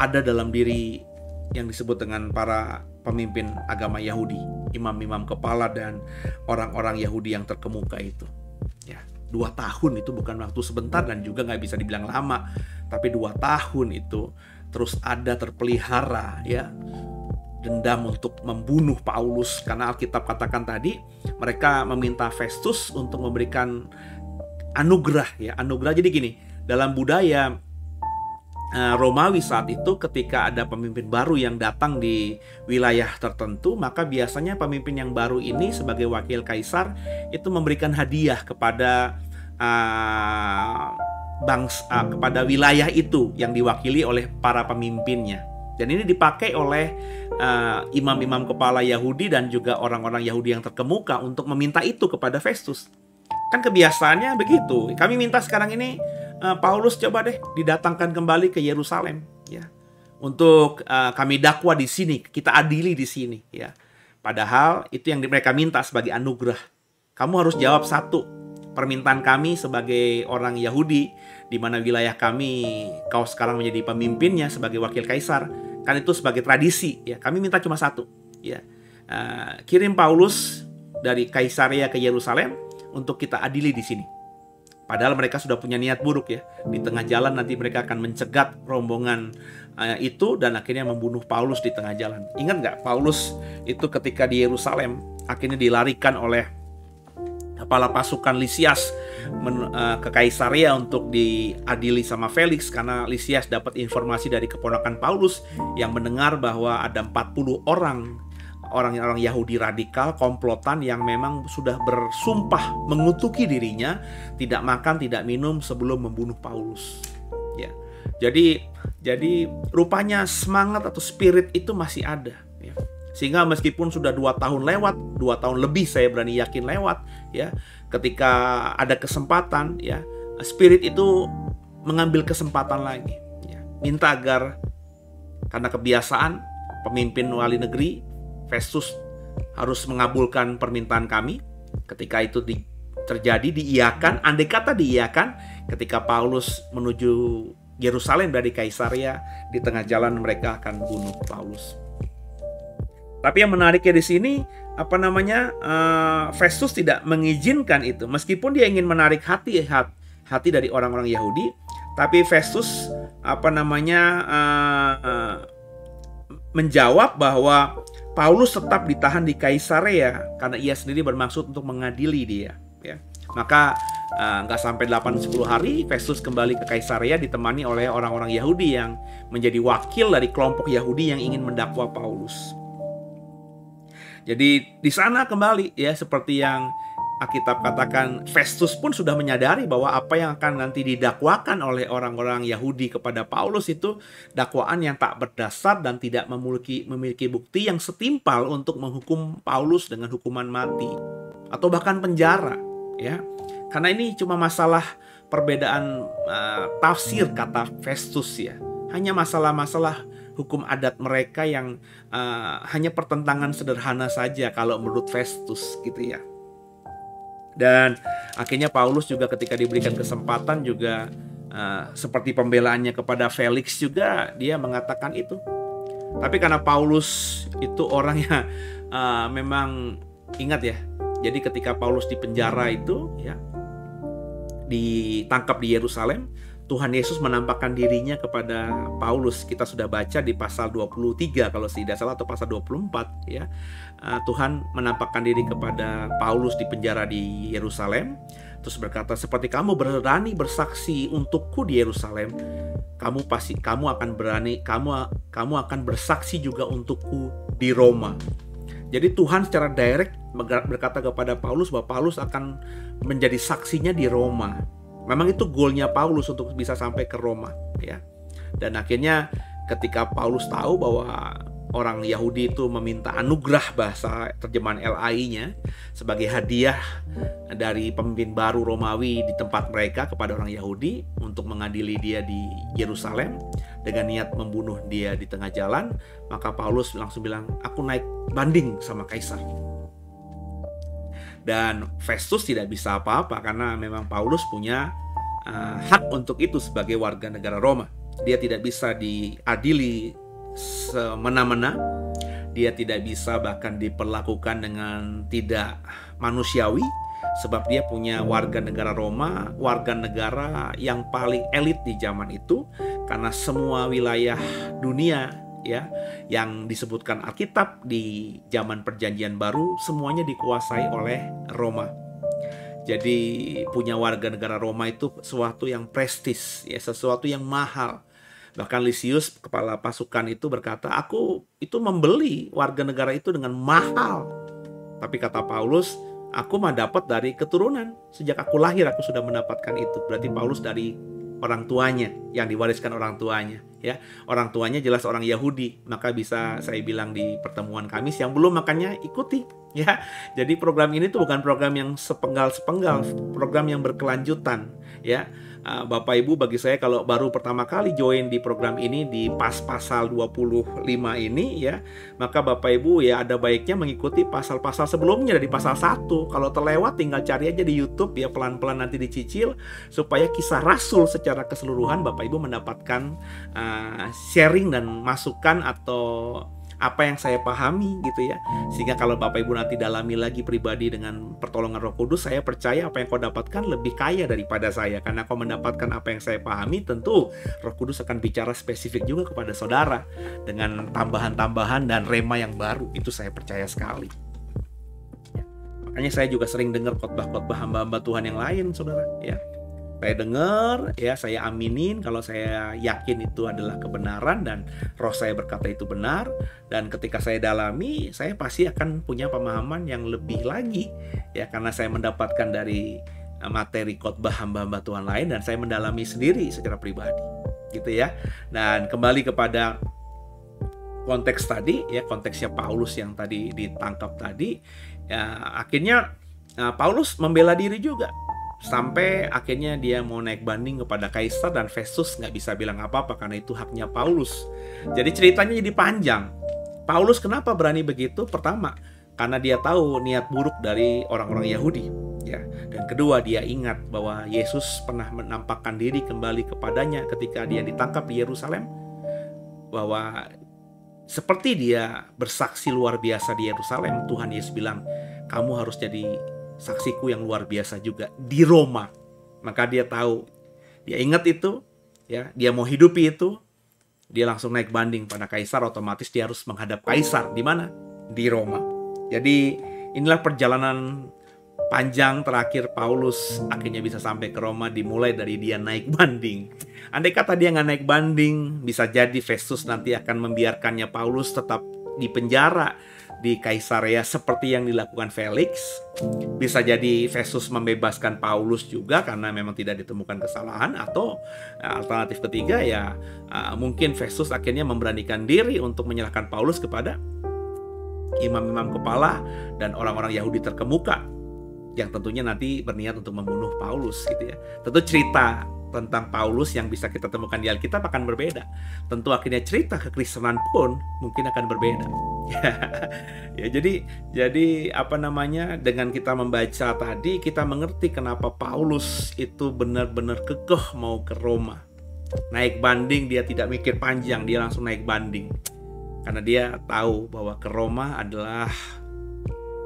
ada dalam diri yang disebut dengan para pemimpin agama Yahudi, imam-imam kepala dan orang-orang Yahudi yang terkemuka itu. Ya, 2 tahun itu bukan waktu sebentar dan juga nggak bisa dibilang lama. Tapi 2 tahun itu terus ada terpelihara, ya, dendam untuk membunuh Paulus. Karena Alkitab katakan tadi mereka meminta Festus untuk memberikan anugerah, ya. Anugerah jadi gini, dalam budaya Romawi saat itu ketika ada pemimpin baru yang datang di wilayah tertentu, maka biasanya pemimpin yang baru ini sebagai wakil kaisar itu memberikan hadiah kepada kepada wilayah itu yang diwakili oleh para pemimpinnya. Dan ini dipakai oleh imam-imam kepala Yahudi dan juga orang-orang Yahudi yang terkemuka untuk meminta itu kepada Festus. Kan kebiasaannya begitu. Kami minta sekarang ini Paulus coba deh didatangkan kembali ke Yerusalem, ya, untuk kami dakwa di sini, kita adili di sini, ya. Padahal itu yang mereka minta sebagai anugerah. Kamu harus jawab satu permintaan kami sebagai orang Yahudi, di mana wilayah kami kau sekarang menjadi pemimpinnya sebagai wakil kaisar. Kan itu sebagai tradisi, ya. Kami minta cuma satu, ya. Kirim Paulus dari Kaisaria ke Yerusalem untuk kita adili di sini. Padahal mereka sudah punya niat buruk, ya. Di tengah jalan nanti mereka akan mencegat rombongan itu dan akhirnya membunuh Paulus di tengah jalan. Ingat nggak, Paulus itu ketika di Yerusalem akhirnya dilarikan oleh kepala pasukan Lisias ke Kaisaria untuk diadili sama Felix, karena Lisias dapat informasi dari keponakan Paulus yang mendengar bahwa ada 40 orang Yahudi radikal komplotan yang memang sudah bersumpah mengutuki dirinya tidak makan tidak minum sebelum membunuh Paulus, ya. Jadi rupanya semangat atau spirit itu masih ada, ya. Sehingga meskipun sudah 2 tahun lewat, 2 tahun lebih saya berani yakin lewat, ya, ketika ada kesempatan, ya, spirit itu mengambil kesempatan lagi, ya. Minta agar, karena kebiasaan pemimpin wali negeri Festus harus mengabulkan permintaan kami. Ketika itu terjadi, diiyakan, andai kata diiyakan, ketika Paulus menuju Yerusalem dari Kaisarea. Di tengah jalan mereka akan bunuh Paulus. Tapi yang menariknya di sini, Festus tidak mengizinkan itu. Meskipun dia ingin menarik hati dari orang-orang Yahudi, tapi Festus menjawab bahwa Paulus tetap ditahan di Kaisarea karena ia sendiri bermaksud untuk mengadili dia. Ya. Maka nggak sampai 8-10 hari, Festus kembali ke Kaisarea ditemani oleh orang-orang Yahudi yang menjadi wakil dari kelompok Yahudi yang ingin mendakwa Paulus. Jadi di sana kembali ya, seperti yang Alkitab katakan, Festus pun sudah menyadari bahwa apa yang akan nanti didakwakan oleh orang-orang Yahudi kepada Paulus itu dakwaan yang tak berdasar dan tidak memiliki bukti yang setimpal untuk menghukum Paulus dengan hukuman mati atau bahkan penjara, ya. Karena ini cuma masalah perbedaan tafsir kata Festus, ya. Hanya masalah-masalah hukum adat mereka yang hanya pertentangan sederhana saja kalau menurut Festus, gitu ya. Dan akhirnya Paulus juga ketika diberikan kesempatan juga seperti pembelaannya kepada Felix juga, dia mengatakan itu. Tapi karena Paulus itu orangnya memang ingat ya. Jadi ketika Paulus di penjara itu ya, ditangkap di Yerusalem, Tuhan Yesus menampakkan dirinya kepada Paulus. Kita sudah baca di pasal 23 kalau tidak salah, atau pasal 24 ya. Tuhan menampakkan diri kepada Paulus di penjara di Yerusalem, terus berkata, seperti kamu berani bersaksi untukku di Yerusalem, kamu akan bersaksi juga untukku di Roma. Jadi Tuhan secara direct berkata kepada Paulus bahwa Paulus akan menjadi saksinya di Roma. Memang itu goalnya Paulus untuk bisa sampai ke Roma, ya. Dan akhirnya ketika Paulus tahu bahwa orang Yahudi itu meminta anugerah, bahasa terjemahan LAI-nya, sebagai hadiah dari pemimpin baru Romawi di tempat mereka kepada orang Yahudi untuk mengadili dia di Yerusalem dengan niat membunuh dia di tengah jalan, maka Paulus langsung bilang, aku naik banding sama Kaisar. Dan Festus tidak bisa apa-apa karena memang Paulus punya hak untuk itu sebagai warga negara Roma. Dia tidak bisa diadili semena-mena. Dia tidak bisa bahkan diperlakukan dengan tidak manusiawi, sebab dia punya warga negara Roma, warga negara yang paling elit di zaman itu, karena semua wilayah dunia ya yang disebutkan Alkitab di zaman Perjanjian Baru semuanya dikuasai oleh Roma. Jadi punya warga negara Roma itu sesuatu yang prestis, ya, sesuatu yang mahal. Bahkan Lysius, kepala pasukan itu berkata, aku itu membeli warga negara itu dengan mahal. Tapi kata Paulus, aku mah dapat dari keturunan. Sejak aku lahir aku sudah mendapatkan itu. Berarti Paulus dari orang tuanya, yang diwariskan orang tuanya, ya. Orang tuanya jelas orang Yahudi, maka bisa saya bilang di pertemuan Kamis, yang belum makanya ikuti, ya. Jadi program ini tuh bukan program yang sepenggal-sepenggal, program yang berkelanjutan, ya. Bapak Ibu, bagi saya kalau baru pertama kali join di program ini di pasal 25 ini ya, maka Bapak Ibu ya ada baiknya mengikuti pasal-pasal sebelumnya dari pasal 1. Kalau terlewat tinggal cari aja di YouTube ya, pelan-pelan nanti dicicil supaya kisah Rasul secara keseluruhan Bapak Ibu mendapatkan sharing dan masukan atau apa yang saya pahami gitu ya. Sehingga kalau Bapak Ibu nanti dalami lagi pribadi dengan pertolongan Roh Kudus, saya percaya apa yang kau dapatkan lebih kaya daripada saya. Karena kau mendapatkan apa yang saya pahami, tentu Roh Kudus akan bicara spesifik juga kepada saudara dengan tambahan-tambahan dan rema yang baru. Itu saya percaya sekali. Ya. Makanya saya juga sering dengar khotbah-khotbah hamba-hamba Tuhan yang lain, saudara. Ya. Saya dengar, ya, saya aminin kalau saya yakin itu adalah kebenaran dan roh saya berkata itu benar. Dan ketika saya dalami, saya pasti akan punya pemahaman yang lebih lagi, ya, karena saya mendapatkan dari materi khotbah hamba-hamba Tuhan lain dan saya mendalami sendiri secara pribadi, gitu ya. Dan kembali kepada konteks tadi, ya, konteksnya Paulus yang tadi ditangkap tadi, ya, akhirnya Paulus membela diri juga. Sampai akhirnya dia mau naik banding kepada Kaisar dan Festus nggak bisa bilang apa-apa karena itu haknya Paulus. Jadi ceritanya jadi panjang. Paulus kenapa berani begitu? Pertama, karena dia tahu niat buruk dari orang-orang Yahudi. Ya, dan kedua, dia ingat bahwa Yesus pernah menampakkan diri kembali kepadanya ketika dia ditangkap di Yerusalem, bahwa seperti dia bersaksi luar biasa di Yerusalem, Tuhan Yesus bilang, kamu harus jadi saksiku yang luar biasa juga di Roma. Maka dia tahu, dia ingat itu, ya, dia mau hidupi itu, dia langsung naik banding pada kaisar, otomatis dia harus menghadap kaisar. Di mana? Di Roma. Jadi inilah perjalanan panjang terakhir Paulus akhirnya bisa sampai ke Roma, dimulai dari dia naik banding. Andai kata dia nggak naik banding, bisa jadi Festus nanti akan membiarkannya Paulus tetap di penjara di Kaisarea seperti yang dilakukan Felix. Bisa jadi Festus membebaskan Paulus juga karena memang tidak ditemukan kesalahan. Atau alternatif ketiga ya mungkin Festus akhirnya memberanikan diri untuk menyerahkan Paulus kepada imam-imam kepala dan orang-orang Yahudi terkemuka yang tentunya nanti berniat untuk membunuh Paulus gitu ya. Tentu cerita tentang Paulus yang bisa kita temukan di Alkitab akan berbeda. Tentu akhirnya cerita kekristenan pun mungkin akan berbeda. Ya, jadi apa namanya, dengan kita membaca tadi kita mengerti kenapa Paulus itu benar-benar kekeh mau ke Roma. Naik banding, dia tidak mikir panjang, dia langsung naik banding. Karena dia tahu bahwa ke Roma adalah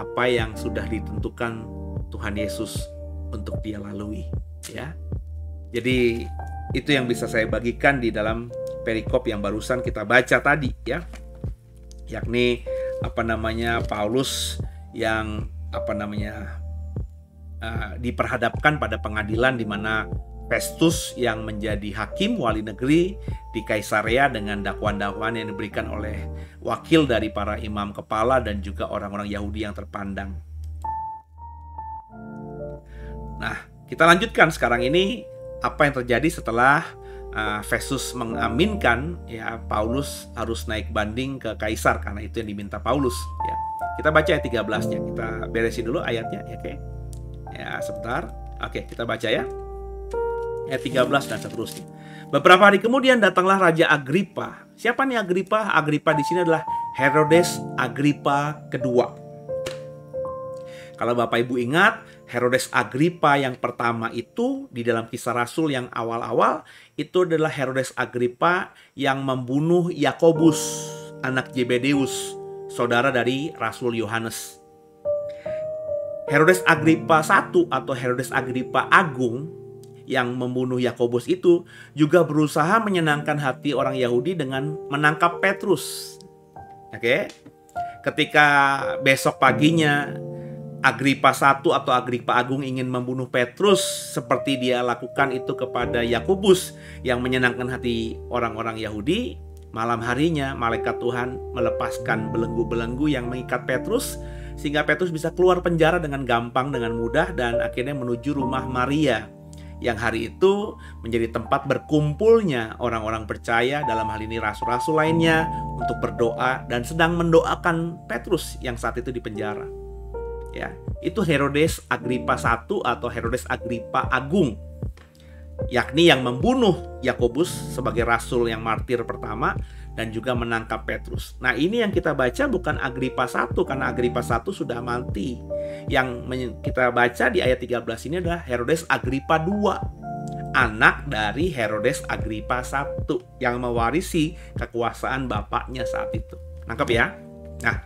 apa yang sudah ditentukan Tuhan Yesus untuk dia lalui, ya. Jadi itu yang bisa saya bagikan di dalam perikop yang barusan kita baca tadi, ya. Yakni apa namanya, Paulus yang apa namanya diperhadapkan pada pengadilan di mana Festus yang menjadi hakim wali negeri di Kaisarea dengan dakwaan-dakwaan yang diberikan oleh wakil dari para imam kepala dan juga orang-orang Yahudi yang terpandang. Nah, kita lanjutkan sekarang ini apa yang terjadi setelah Festus mengaminkan ya Paulus harus naik banding ke kaisar karena itu yang diminta Paulus, ya. Kita baca ayat 13-nya. Kita beresin dulu ayatnya, ya, oke. Ya, sebentar. Oke, kita baca ya. Ayat 13 dan seterusnya. Beberapa hari kemudian datanglah Raja Agripa. Siapa nih Agripa? Agripa di sini adalah Herodes Agripa kedua. Kalau Bapak Ibu ingat, Herodes Agripa yang pertama itu di dalam Kisah Rasul yang awal-awal itu adalah Herodes Agripa yang membunuh Yakobus, anak Zebedeus, saudara dari Rasul Yohanes. Herodes Agripa I atau Herodes Agripa Agung yang membunuh Yakobus itu juga berusaha menyenangkan hati orang Yahudi dengan menangkap Petrus. Oke. Ketika besok paginya Agripa I atau Agripa Agung ingin membunuh Petrus seperti dia lakukan itu kepada Yakobus yang menyenangkan hati orang-orang Yahudi, malam harinya malaikat Tuhan melepaskan belenggu-belenggu yang mengikat Petrus sehingga Petrus bisa keluar penjara dengan gampang, dengan mudah, dan akhirnya menuju rumah Maria yang hari itu menjadi tempat berkumpulnya orang-orang percaya, dalam hal ini rasul-rasul lainnya, untuk berdoa dan sedang mendoakan Petrus yang saat itu di penjara. Ya, itu Herodes Agripa I atau Herodes Agripa Agung, yakni yang membunuh Yakobus sebagai rasul yang martir pertama dan juga menangkap Petrus. Nah, ini yang kita baca bukan Agripa I karena Agripa I sudah mati. Yang kita baca di ayat 13 ini adalah Herodes Agripa II, anak dari Herodes Agripa I yang mewarisi kekuasaan bapaknya saat itu. Nangkep ya? Nah,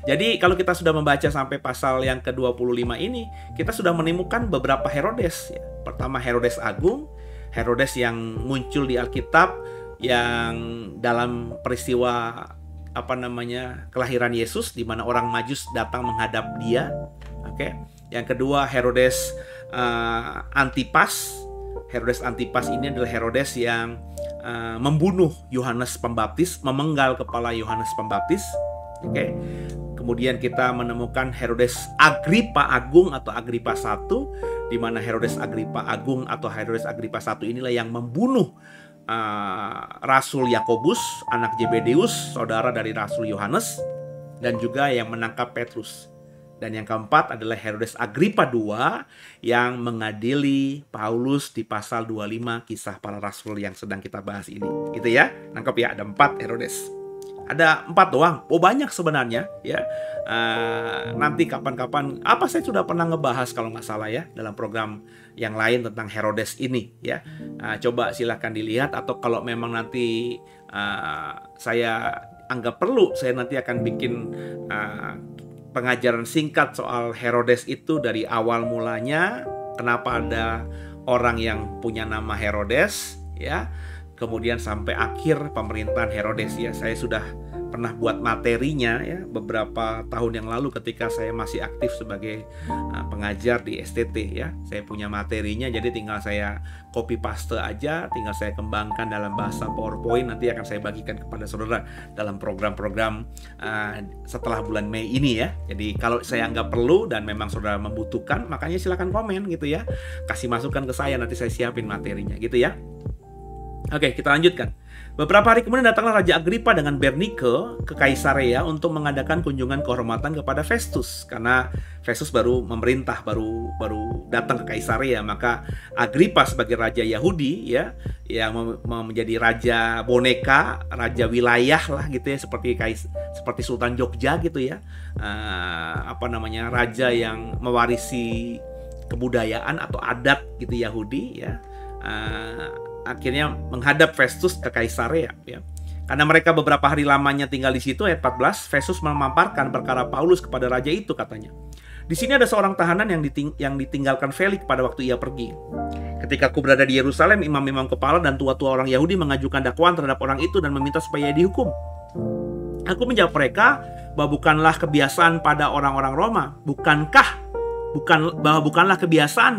jadi kalau kita sudah membaca sampai pasal yang ke-25 ini, kita sudah menemukan beberapa Herodes, ya. Pertama Herodes Agung, Herodes yang muncul di Alkitab yang dalam peristiwa apa namanya kelahiran Yesus di mana orang Majus datang menghadap dia. Oke. Yang kedua Herodes Antipas. Herodes Antipas ini adalah Herodes yang membunuh Yohanes Pembaptis, memenggal kepala Yohanes Pembaptis. Oke. Kemudian kita menemukan Herodes Agripa Agung atau Agripa I, di mana Herodes Agripa Agung atau Herodes Agripa I inilah yang membunuh Rasul Yakobus, anak Zebedeus, saudara dari Rasul Yohanes, dan juga yang menangkap Petrus. Dan yang keempat adalah Herodes Agripa II yang mengadili Paulus di pasal 25 Kisah Para Rasul yang sedang kita bahas ini. Gitu ya, nangkep ya, ada 4 Herodes. Ada 4 doang. Oh, banyak sebenarnya ya. Nanti kapan-kapan saya sudah pernah ngebahas kalau nggak salah ya dalam program yang lain tentang Herodes ini ya. Coba silahkan dilihat, atau kalau memang nanti saya anggap perlu, saya nanti akan bikin pengajaran singkat soal Herodes itu dari awal mulanya, kenapa ada orang yang punya nama Herodes ya, kemudian sampai akhir pemerintahan Herodes ya. Saya sudah pernah buat materinya ya beberapa tahun yang lalu ketika saya masih aktif sebagai pengajar di STT ya. Saya punya materinya, jadi tinggal saya copy paste aja, tinggal saya kembangkan dalam bahasa PowerPoint, nanti akan saya bagikan kepada saudara dalam program-program setelah bulan Mei ini ya. Jadi kalau saya anggap perlu dan memang saudara membutuhkan, makanya silakan komen gitu ya, kasih masukan ke saya, nanti saya siapin materinya gitu ya. Oke, kita lanjutkan. Beberapa hari kemudian datanglah Raja Agripa dengan Bernike ke Kaisarea untuk mengadakan kunjungan kehormatan kepada Festus, karena Festus baru memerintah, baru datang ke Kaisarea. Maka Agripa sebagai raja Yahudi ya, yang menjadi raja boneka, raja wilayah lah gitu ya, seperti Sultan Jogja gitu ya. Raja yang mewarisi kebudayaan atau adat gitu Yahudi ya. Akhirnya menghadap Festus ke Kaisarea ya. Karena mereka beberapa hari lamanya tinggal di situ, ayat 14, Festus memaparkan perkara Paulus kepada raja itu, katanya. Di sini ada seorang tahanan yang ditinggalkan Felix pada waktu ia pergi. Ketika aku berada di Yerusalem, imam-imam kepala dan tua-tua orang Yahudi mengajukan dakwaan terhadap orang itu dan meminta supaya ia dihukum. Aku menjawab mereka bahwa bukanlah kebiasaan pada orang-orang Roma, bukanlah kebiasaan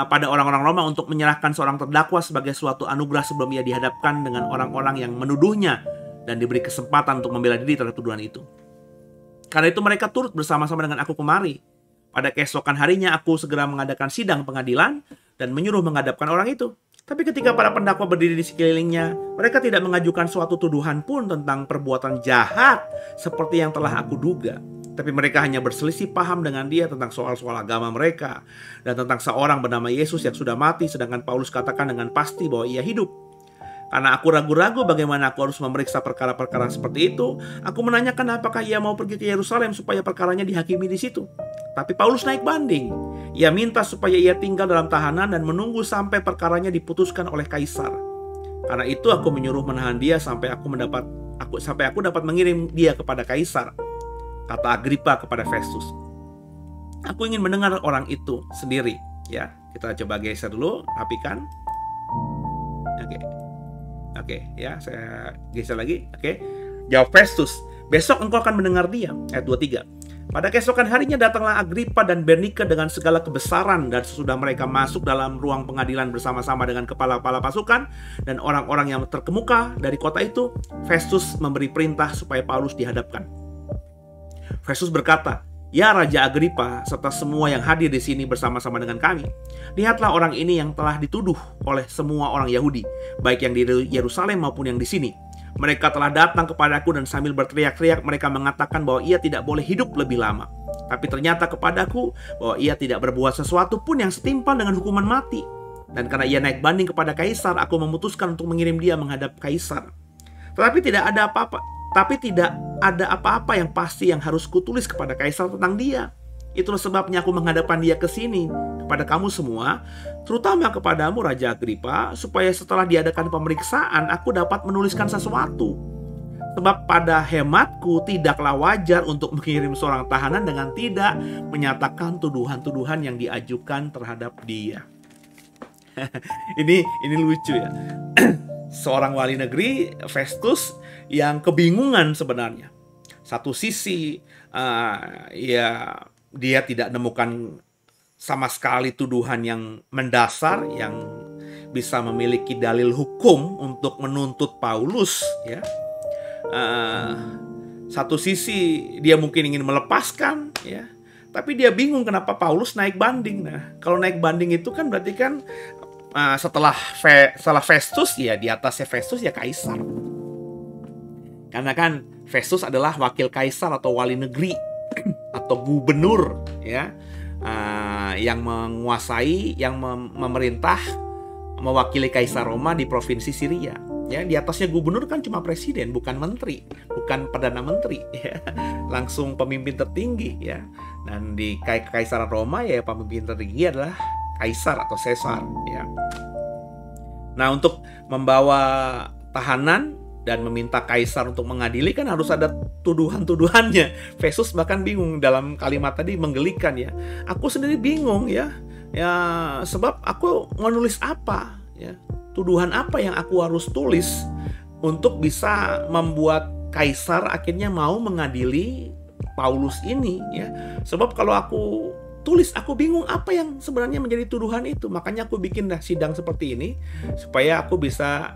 pada orang-orang Roma untuk menyerahkan seorang terdakwa sebagai suatu anugerah sebelum ia dihadapkan dengan orang-orang yang menuduhnya dan diberi kesempatan untuk membela diri terhadap tuduhan itu. Karena itu mereka turut bersama-sama dengan aku kemari. Pada keesokan harinya aku segera mengadakan sidang pengadilan dan menyuruh menghadapkan orang itu. Tapi ketika para pendakwa berdiri di sekelilingnya, mereka tidak mengajukan suatu tuduhan pun tentang perbuatan jahat seperti yang telah aku duga. Tapi mereka hanya berselisih paham dengan dia tentang soal-soal agama mereka dan tentang seorang bernama Yesus yang sudah mati, sedangkan Paulus katakan dengan pasti bahwa ia hidup. Karena aku ragu-ragu bagaimana aku harus memeriksa perkara-perkara seperti itu, aku menanyakan apakah ia mau pergi ke Yerusalem supaya perkaranya dihakimi di situ. Tapi Paulus naik banding. Ia minta supaya ia tinggal dalam tahanan dan menunggu sampai perkaranya diputuskan oleh Kaisar. Karena itu aku menyuruh menahan dia sampai aku dapat mengirim dia kepada Kaisar. Kata Agripa kepada Festus, aku ingin mendengar orang itu sendiri. Ya, kita coba geser dulu, rapikan. Oke, ya, saya geser lagi. Oke, jawab Festus, besok engkau akan mendengar dia. Ayat 23. Pada keesokan harinya datanglah Agripa dan Bernike dengan segala kebesaran, dan sesudah mereka masuk dalam ruang pengadilan bersama-sama dengan kepala-kepala pasukan dan orang-orang yang terkemuka dari kota itu, Festus memberi perintah supaya Paulus dihadapkan. Festus berkata, "Ya Raja Agripa, serta semua yang hadir di sini bersama-sama dengan kami, lihatlah orang ini yang telah dituduh oleh semua orang Yahudi, baik yang di Yerusalem maupun yang di sini. Mereka telah datang kepadaku dan sambil berteriak-teriak mereka mengatakan bahwa ia tidak boleh hidup lebih lama. Tapi ternyata kepadaku bahwa ia tidak berbuat sesuatu pun yang setimpal dengan hukuman mati. Dan karena ia naik banding kepada Kaisar, aku memutuskan untuk mengirim dia menghadap Kaisar. Tetapi tidak ada apa-apa yang pasti yang harus kutulis kepada Kaisar tentang dia. Itulah sebabnya aku menghadapkan dia ke sini kepada kamu semua, terutama kepadamu Raja Agripa, supaya setelah diadakan pemeriksaan aku dapat menuliskan sesuatu. Sebab pada hematku tidaklah wajar untuk mengirim seorang tahanan dengan tidak menyatakan tuduhan-tuduhan yang diajukan terhadap dia." Ini lucu ya. Seorang wali negeri, Festus, yang kebingungan sebenarnya. Satu sisi dia tidak menemukan sama sekali tuduhan yang mendasar yang bisa memiliki dalil hukum untuk menuntut Paulus ya. Satu sisi dia mungkin ingin melepaskan ya, tapi dia bingung kenapa Paulus naik banding. Nah, kalau naik banding itu kan berarti kan setelah Festus ya, di atasnya Festus ya Kaisar. Karena kan Festus adalah wakil Kaisar atau wali negeri atau gubernur ya, yang menguasai, yang memerintah, mewakili Kaisar Roma di provinsi Syria. Ya, di atasnya gubernur kan cuma presiden, bukan menteri, bukan perdana menteri, ya. Langsung pemimpin tertinggi, ya. Dan di Kekaisaran Roma ya pemimpin tertinggi adalah kaisar atau Caesar, ya. Nah, untuk membawa tahanan dan meminta kaisar untuk mengadili kan harus ada tuduhan-tuduhannya. Festus bahkan bingung dalam kalimat tadi, menggelikan ya. Aku sendiri bingung ya. Ya, sebab aku mau nulis apa ya? Tuduhan apa yang aku harus tulis untuk bisa membuat kaisar akhirnya mau mengadili Paulus ini ya. Sebab kalau aku tulis, aku bingung apa yang sebenarnya menjadi tuduhan itu. Makanya aku bikin sidang seperti ini supaya aku bisa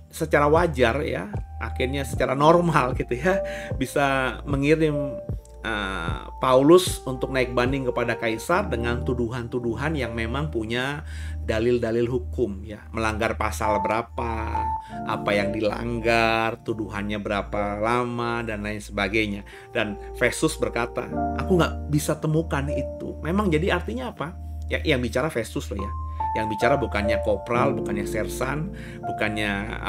secara wajar ya, akhirnya secara normal gitu ya, bisa mengirim Paulus untuk naik banding kepada kaisar dengan tuduhan-tuduhan yang memang punya dalil-dalil hukum ya, melanggar pasal berapa, apa yang dilanggar, tuduhannya berapa lama dan lain sebagainya. Dan Festus berkata, aku nggak bisa temukan itu. Memang jadi artinya apa? Ya, yang bicara Festus loh ya. Yang bicara bukannya kopral, bukannya sersan, bukannya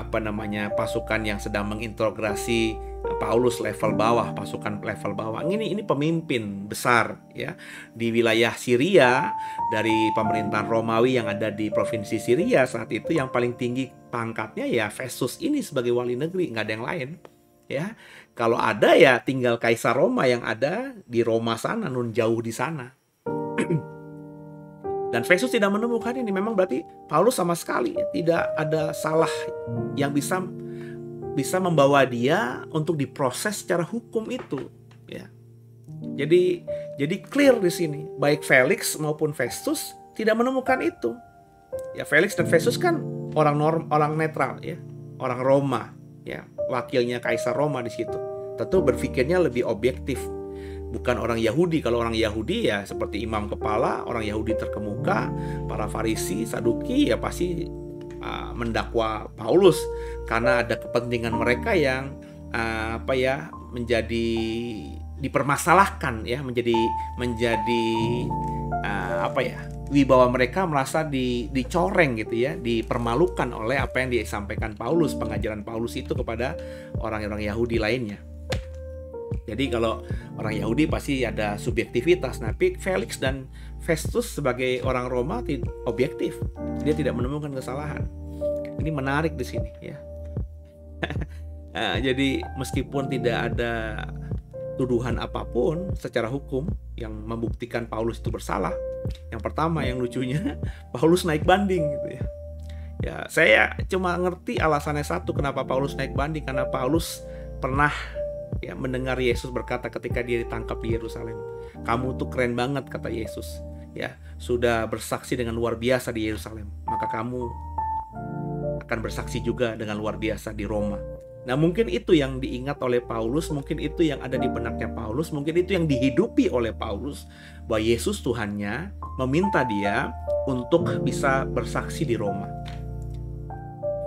pasukan yang sedang menginterogasi Paulus level bawah, pasukan level bawah. Ini pemimpin besar ya di wilayah Syria dari pemerintahan Romawi yang ada di provinsi Syria saat itu. Yang paling tinggi pangkatnya ya Festus ini sebagai wali negeri, nggak ada yang lain ya. Kalau ada ya tinggal Kaisar Roma yang ada di Roma sana, nun jauh di sana. Dan Festus tidak menemukan ini. Memang berarti Paulus sama sekali tidak ada salah yang bisa membawa dia untuk diproses secara hukum itu ya. Jadi clear di sini, baik Felix maupun Festus tidak menemukan itu. Ya, Felix dan Festus kan orang netral ya, orang Roma ya, wakilnya Kaisar Roma di situ. Tentu berpikirnya lebih objektif, bukan orang Yahudi. Kalau orang Yahudi ya seperti imam kepala, orang Yahudi terkemuka, para Farisi, Saduki ya pasti mendakwa Paulus karena ada kepentingan mereka yang menjadi dipermasalahkan ya, menjadi wibawa mereka merasa dicoreng gitu ya, dipermalukan oleh apa yang disampaikan Paulus, pengajaran Paulus itu kepada orang-orang Yahudi lainnya. Jadi kalau orang Yahudi pasti ada subjektivitas. Nah, Felix dan Festus sebagai orang Roma objektif. Dia tidak menemukan kesalahan. Ini menarik di sini ya. Jadi meskipun tidak ada tuduhan apapun secara hukum yang membuktikan Paulus itu bersalah, yang pertama yang lucunya Paulus naik banding gitu ya. Ya, saya cuma ngerti alasannya satu kenapa Paulus naik banding, karena Paulus pernah ya mendengar Yesus berkata ketika dia ditangkap di Yerusalem, kamu tuh keren banget kata Yesus ya, sudah bersaksi dengan luar biasa di Yerusalem, maka kamu akan bersaksi juga dengan luar biasa di Roma. Nah, mungkin itu yang diingat oleh Paulus, mungkin itu yang ada di benaknya Paulus, mungkin itu yang dihidupi oleh Paulus, bahwa Yesus Tuhannya meminta dia untuk bisa bersaksi di Roma.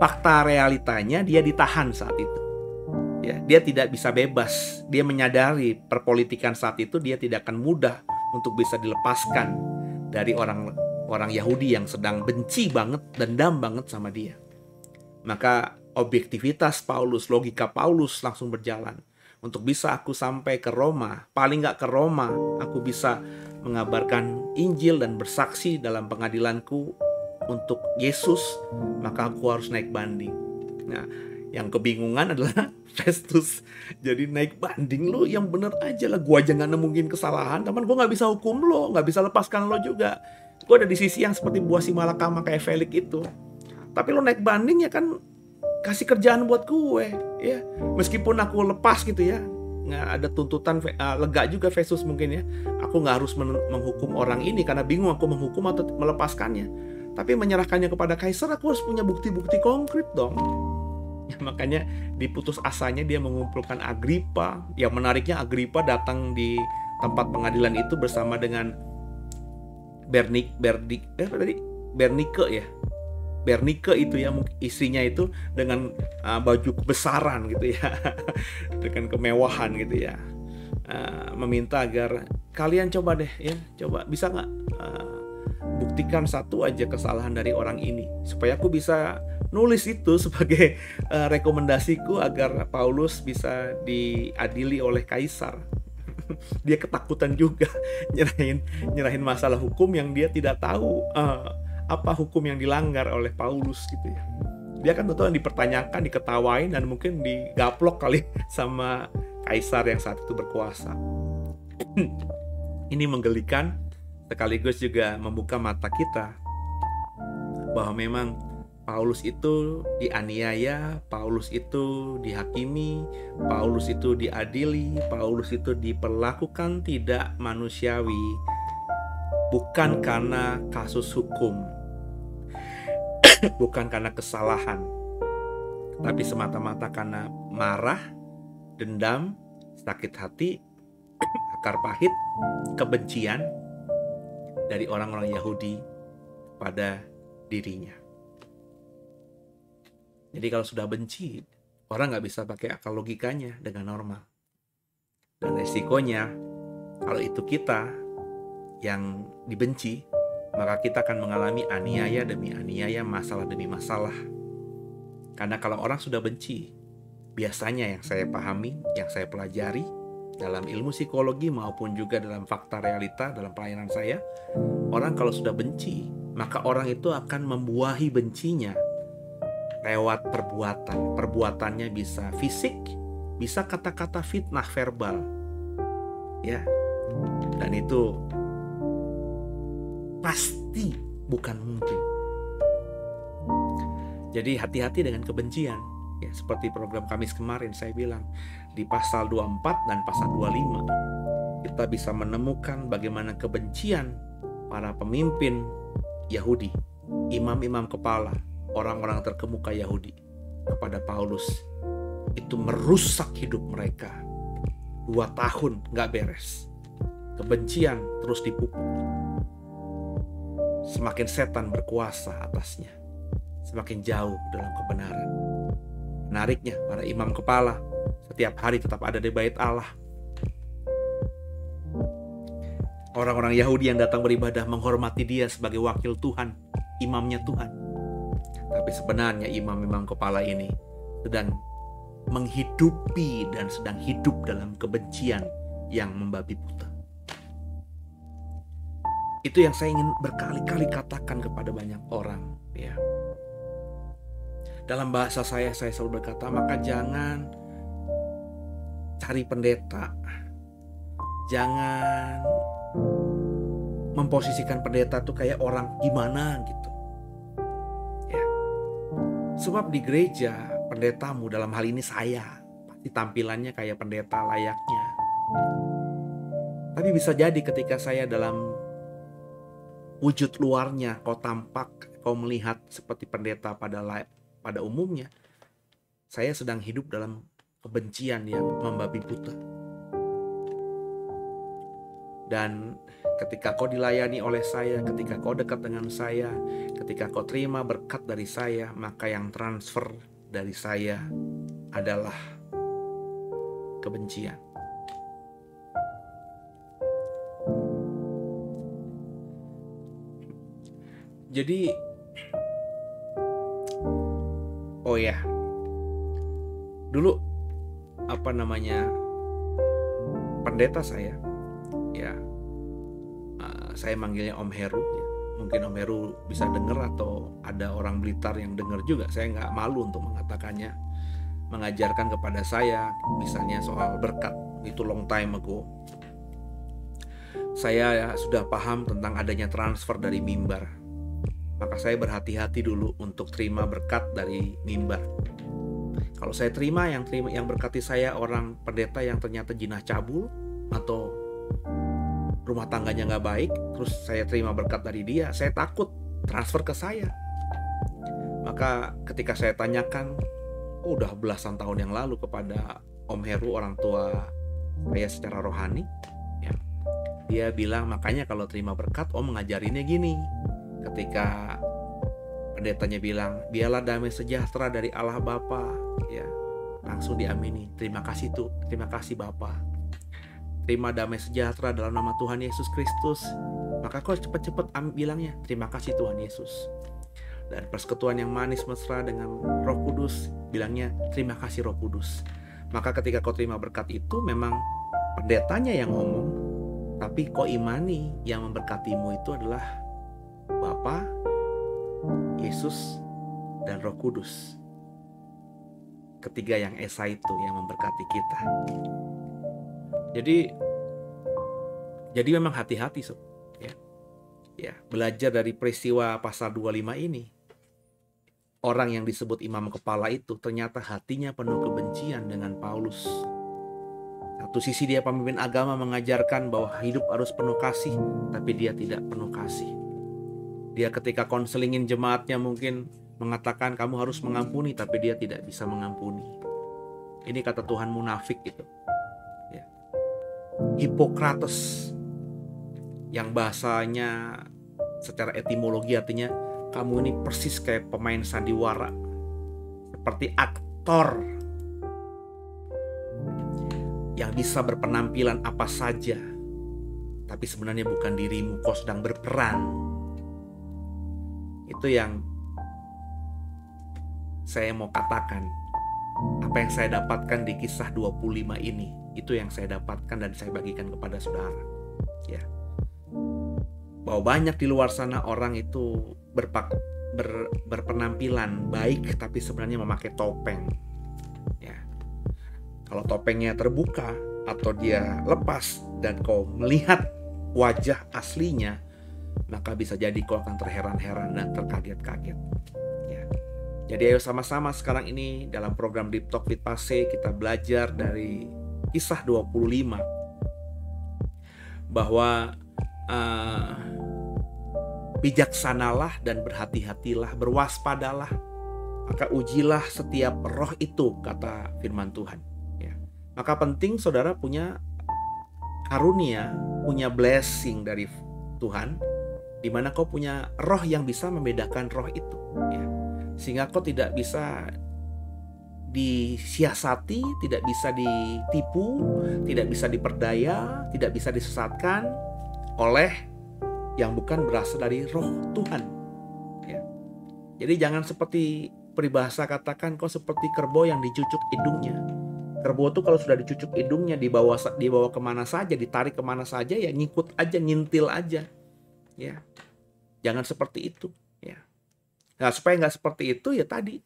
Fakta realitanya dia ditahan saat itu. Ya, dia tidak bisa bebas. Dia menyadari perpolitikan saat itu dia tidak akan mudah untuk bisa dilepaskan dari orang Yahudi yang sedang benci banget, dendam banget sama dia. Maka objektivitas Paulus, logika Paulus langsung berjalan. Untuk bisa aku sampai ke Roma, paling nggak ke Roma, aku bisa mengabarkan Injil dan bersaksi dalam pengadilanku untuk Yesus, maka aku harus naik banding. Nah, yang kebingungan adalah Festus. Jadi naik banding, lo yang bener aja lah, gue aja gak nemuin kesalahan, teman gue gak bisa hukum lo, gak bisa lepaskan lo juga. Gue ada di sisi yang seperti buah si malakama kayak Felix itu. Tapi lo naik banding ya kan kasih kerjaan buat gue ya. Meskipun aku lepas gitu ya, nggak ada tuntutan, lega juga Festus mungkin ya. Aku gak harus menghukum orang ini karena bingung aku menghukum atau melepaskannya. Tapi menyerahkannya kepada kaisar, aku harus punya bukti-bukti konkret dong. Ya, makanya diputus asanya dia mengumpulkan Agripa. Yang menariknya Agripa datang di tempat pengadilan itu bersama dengan Bernike ya. Bernike itu ya, istrinya itu dengan baju kebesaran gitu ya. Dengan kemewahan gitu ya. Meminta agar kalian coba deh ya, coba bisa nggak buktikan satu aja kesalahan dari orang ini supaya aku bisa nulis itu sebagai rekomendasiku agar Paulus bisa diadili oleh kaisar. Dia ketakutan juga nyerahin masalah hukum yang dia tidak tahu apa hukum yang dilanggar oleh Paulus gitu ya. Dia kan tentu dipertanyakan, diketawain, dan mungkin digaplok kali sama kaisar yang saat itu berkuasa. Ini menggelikan, sekaligus juga membuka mata kita bahwa memang Paulus itu dianiaya, Paulus itu dihakimi, Paulus itu diadili, Paulus itu diperlakukan tidak manusiawi, bukan karena kasus hukum, bukan karena kesalahan, tapi semata-mata karena marah, dendam, sakit hati, akar pahit, kebencian dari orang-orang Yahudi pada dirinya. Jadi kalau sudah benci, orang nggak bisa pakai akal logikanya dengan normal. Dan resikonya, kalau itu kita yang dibenci, maka kita akan mengalami aniaya demi aniaya, masalah demi masalah. Karena kalau orang sudah benci, biasanya yang saya pahami, yang saya pelajari dalam ilmu psikologi maupun juga dalam fakta realita dalam pelayanan saya, orang kalau sudah benci, maka orang itu akan membuahi bencinya lewat perbuatan. Perbuatannya bisa fisik, bisa kata-kata fitnah verbal, ya. Dan itu pasti bukan mungkin. Jadi hati-hati dengan kebencian. Ya, seperti program Kamis kemarin saya bilang, di pasal 24 dan pasal 25 kita bisa menemukan bagaimana kebencian para pemimpin Yahudi, imam-imam kepala, orang-orang terkemuka Yahudi kepada Paulus. Itu merusak hidup mereka. 2 tahun gak beres. Kebencian terus dipupuk. Semakin setan berkuasa atasnya, semakin jauh dalam kebenaran. Menariknya, para imam kepala setiap hari tetap ada di bait Allah. Orang-orang Yahudi yang datang beribadah menghormati dia sebagai wakil Tuhan, imamnya Tuhan. Tapi sebenarnya imam-imam kepala ini sedang menghidupi dan sedang hidup dalam kebencian yang membabi buta. Itu yang saya ingin berkali-kali katakan kepada banyak orang, ya. Dalam bahasa saya selalu berkata, maka jangan cari pendeta. Jangan memposisikan pendeta tuh kayak orang gimana gitu. Ya. Sebab di gereja, pendetamu dalam hal ini saya, pasti tampilannya kayak pendeta layaknya. Tapi bisa jadi ketika saya dalam wujud luarnya, kau tampak, kau melihat seperti pendeta pada umumnya, saya sedang hidup dalam kebencian yang membabi buta. Dan ketika kau dilayani oleh saya, ketika kau dekat dengan saya, ketika kau terima berkat dari saya, maka yang transfer dari saya adalah kebencian. Jadi, oh ya, dulu pendeta saya, ya, saya manggilnya Om Heru. Ya. Mungkin Om Heru bisa dengar atau ada orang Blitar yang dengar juga. Saya nggak malu untuk mengatakannya. Mengajarkan kepada saya, misalnya soal berkat, itu long time ago. Saya sudah paham tentang adanya transfer dari mimbar. Maka saya berhati-hati dulu untuk terima berkat dari mimbar. Kalau saya terima yang berkati saya orang pendeta yang ternyata jinah cabul atau rumah tangganya nggak baik, terus saya terima berkat dari dia, saya takut transfer ke saya. Maka ketika saya tanyakan, udah belasan tahun yang lalu kepada Om Heru, orang tua saya secara rohani, ya, dia bilang makanya kalau terima berkat Om mengajarinnya gini. Ketika pendetanya bilang, biarlah damai sejahtera dari Allah Bapa, ya, langsung diamini. Terima kasih tuh, terima kasih Bapa. Terima damai sejahtera dalam nama Tuhan Yesus Kristus. Maka kau cepat-cepat bilangnya, terima kasih Tuhan Yesus. dan persekutuan yang manis mesra dengan Roh Kudus, bilangnya terima kasih Roh Kudus. Maka ketika kau terima berkat itu, memang pendetanya yang ngomong, tapi kau imani yang memberkatimu itu adalah Bapa, Yesus, dan Roh Kudus. Ketiga yang esa itu yang memberkati kita. Jadi memang hati-hati sob. Ya, belajar dari peristiwa pasal 25 ini. Orang yang disebut imam kepala itu ternyata hatinya penuh kebencian dengan Paulus. Satu sisi dia pemimpin agama mengajarkan bahwa hidup harus penuh kasih, tapi dia tidak penuh kasih. Dia ketika konselingin jemaatnya mungkin mengatakan kamu harus mengampuni, tapi dia tidak bisa mengampuni. Ini kata Tuhan munafik itu. Ya. Hipokrates, yang bahasanya secara etimologi artinya kamu ini persis kayak pemain sandiwara, seperti aktor yang bisa berpenampilan apa saja, tapi sebenarnya bukan dirimu, kau sedang berperan. Itu yang saya mau katakan. Apa yang saya dapatkan di kisah 25 ini, itu yang saya dapatkan dan saya bagikan kepada saudara. Ya. Bahwa banyak di luar sana orang itu berpenampilan baik tapi sebenarnya memakai topeng. Ya. Kalau topengnya terbuka atau dia lepas dan kau melihat wajah aslinya, maka bisa jadi kau akan terheran-heran dan terkaget-kaget. Ya. Jadi ayo sama-sama sekarang ini dalam program Deep Talk with Pase kita belajar dari kisah 25 bahwa bijaksanalah dan berhati-hatilah, berwaspadalah, maka ujilah setiap roh itu, kata firman Tuhan. Ya. Maka penting saudara punya karunia, punya blessing dari Tuhan, di mana kau punya roh yang bisa membedakan roh itu. Ya. Sehingga kau tidak bisa disiasati, tidak bisa ditipu, tidak bisa diperdaya, tidak bisa disesatkan oleh yang bukan berasal dari roh Tuhan. Ya. Jadi jangan seperti peribahasa katakan kau seperti kerbau yang dicucuk hidungnya. Kerbau itu kalau sudah dicucuk hidungnya dibawa kemana saja, ditarik kemana saja, ya ngikut aja, ngintil aja. Ya, jangan seperti itu. Ya. Nah, supaya nggak seperti itu ya tadi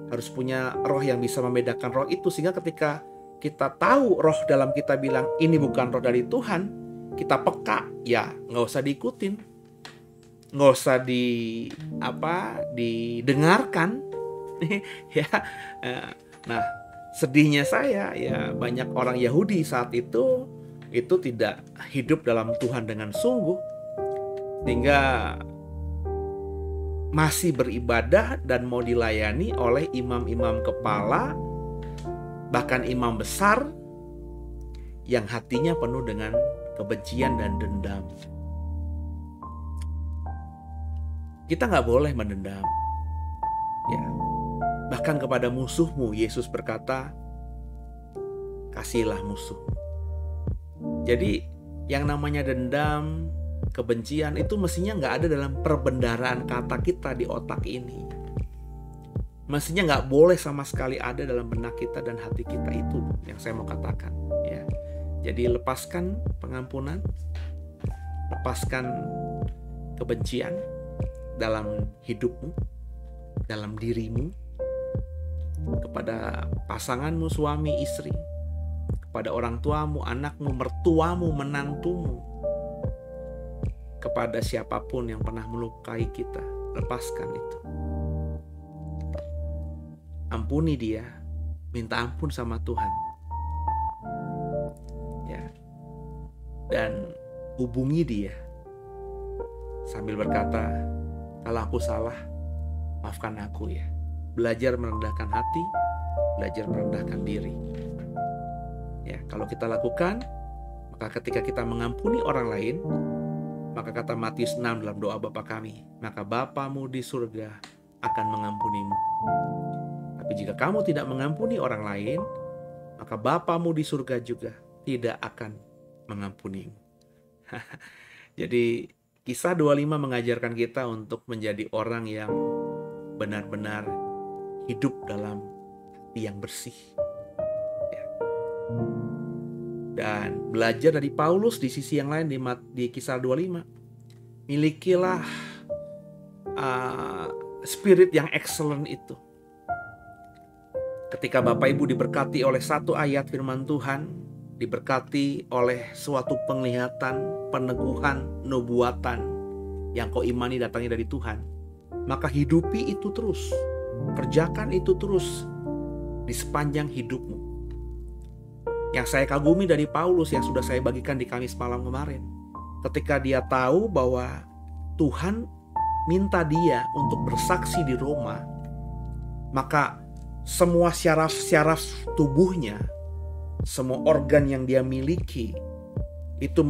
harus punya roh yang bisa membedakan roh itu, sehingga ketika kita tahu roh dalam kita bilang ini bukan roh dari Tuhan, kita peka, ya nggak usah diikutin, nggak usah didengarkan. Ya, nah sedihnya saya ya banyak orang Yahudi saat itu tidak hidup dalam Tuhan dengan sungguh, sehingga masih beribadah dan mau dilayani oleh imam-imam kepala, bahkan imam besar yang hatinya penuh dengan kebencian dan dendam. Kita nggak boleh mendendam. Ya. Bahkan kepada musuhmu, Yesus berkata, kasihilah musuh. Jadi yang namanya dendam, kebencian itu mestinya nggak ada dalam perbendaharaan kata kita di otak ini. Mestinya nggak boleh sama sekali ada dalam benak kita dan hati kita, itu yang saya mau katakan. Ya. Jadi lepaskan pengampunan, lepaskan kebencian dalam hidupmu, dalam dirimu, kepada pasanganmu, suami, istri, kepada orang tuamu, anakmu, mertuamu, menantumu, kepada siapapun yang pernah melukai kita. Lepaskan itu. Ampuni dia, minta ampun sama Tuhan. Ya. Dan hubungi dia sambil berkata, kalau aku salah, maafkan aku ya. Belajar merendahkan hati, belajar merendahkan diri. Ya, kalau kita lakukan, maka ketika kita mengampuni orang lain, maka kata Matius 6 dalam doa Bapa kami, maka Bapamu di surga akan mengampunimu. Tapi jika kamu tidak mengampuni orang lain, maka Bapamu di surga juga tidak akan mengampunimu. Jadi Kisah 25 mengajarkan kita untuk menjadi orang yang benar-benar hidup dalam hati yang bersih. Ya. Dan belajar dari Paulus di sisi yang lain di Kisah 25. Milikilah spirit yang excellent itu. Ketika Bapak Ibu diberkati oleh satu ayat firman Tuhan, diberkati oleh suatu penglihatan, peneguhan, nubuatan yang kau imani datangnya dari Tuhan, maka hidupi itu terus, kerjakan itu terus di sepanjang hidupmu. Yang saya kagumi dari Paulus yang sudah saya bagikan di Kamis malam kemarin, ketika dia tahu bahwa Tuhan minta dia untuk bersaksi di Roma, maka semua syaraf-syaraf tubuhnya, semua organ yang dia miliki itu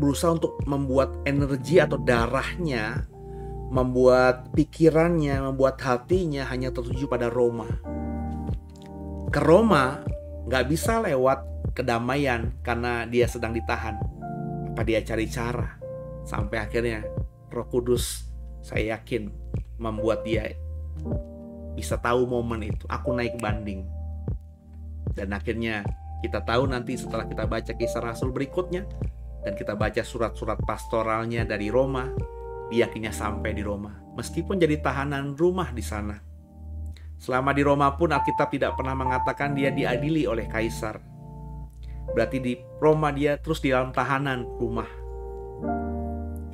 berusaha untuk membuat energi atau darahnya, membuat pikirannya, membuat hatinya hanya tertuju pada Roma. Ke Roma gak bisa lewat kedamaian karena dia sedang ditahan. Apa dia cari cara sampai akhirnya Roh Kudus, saya yakin, membuat dia bisa tahu momen itu. Aku naik banding. Dan akhirnya kita tahu nanti setelah kita baca Kisah Rasul berikutnya dan kita baca surat-surat pastoralnya dari Roma, dia akhirnya sampai di Roma. Meskipun jadi tahanan rumah di sana. Selama di Roma pun Alkitab tidak pernah mengatakan dia diadili oleh kaisar. Berarti di Roma dia terus di dalam tahanan rumah.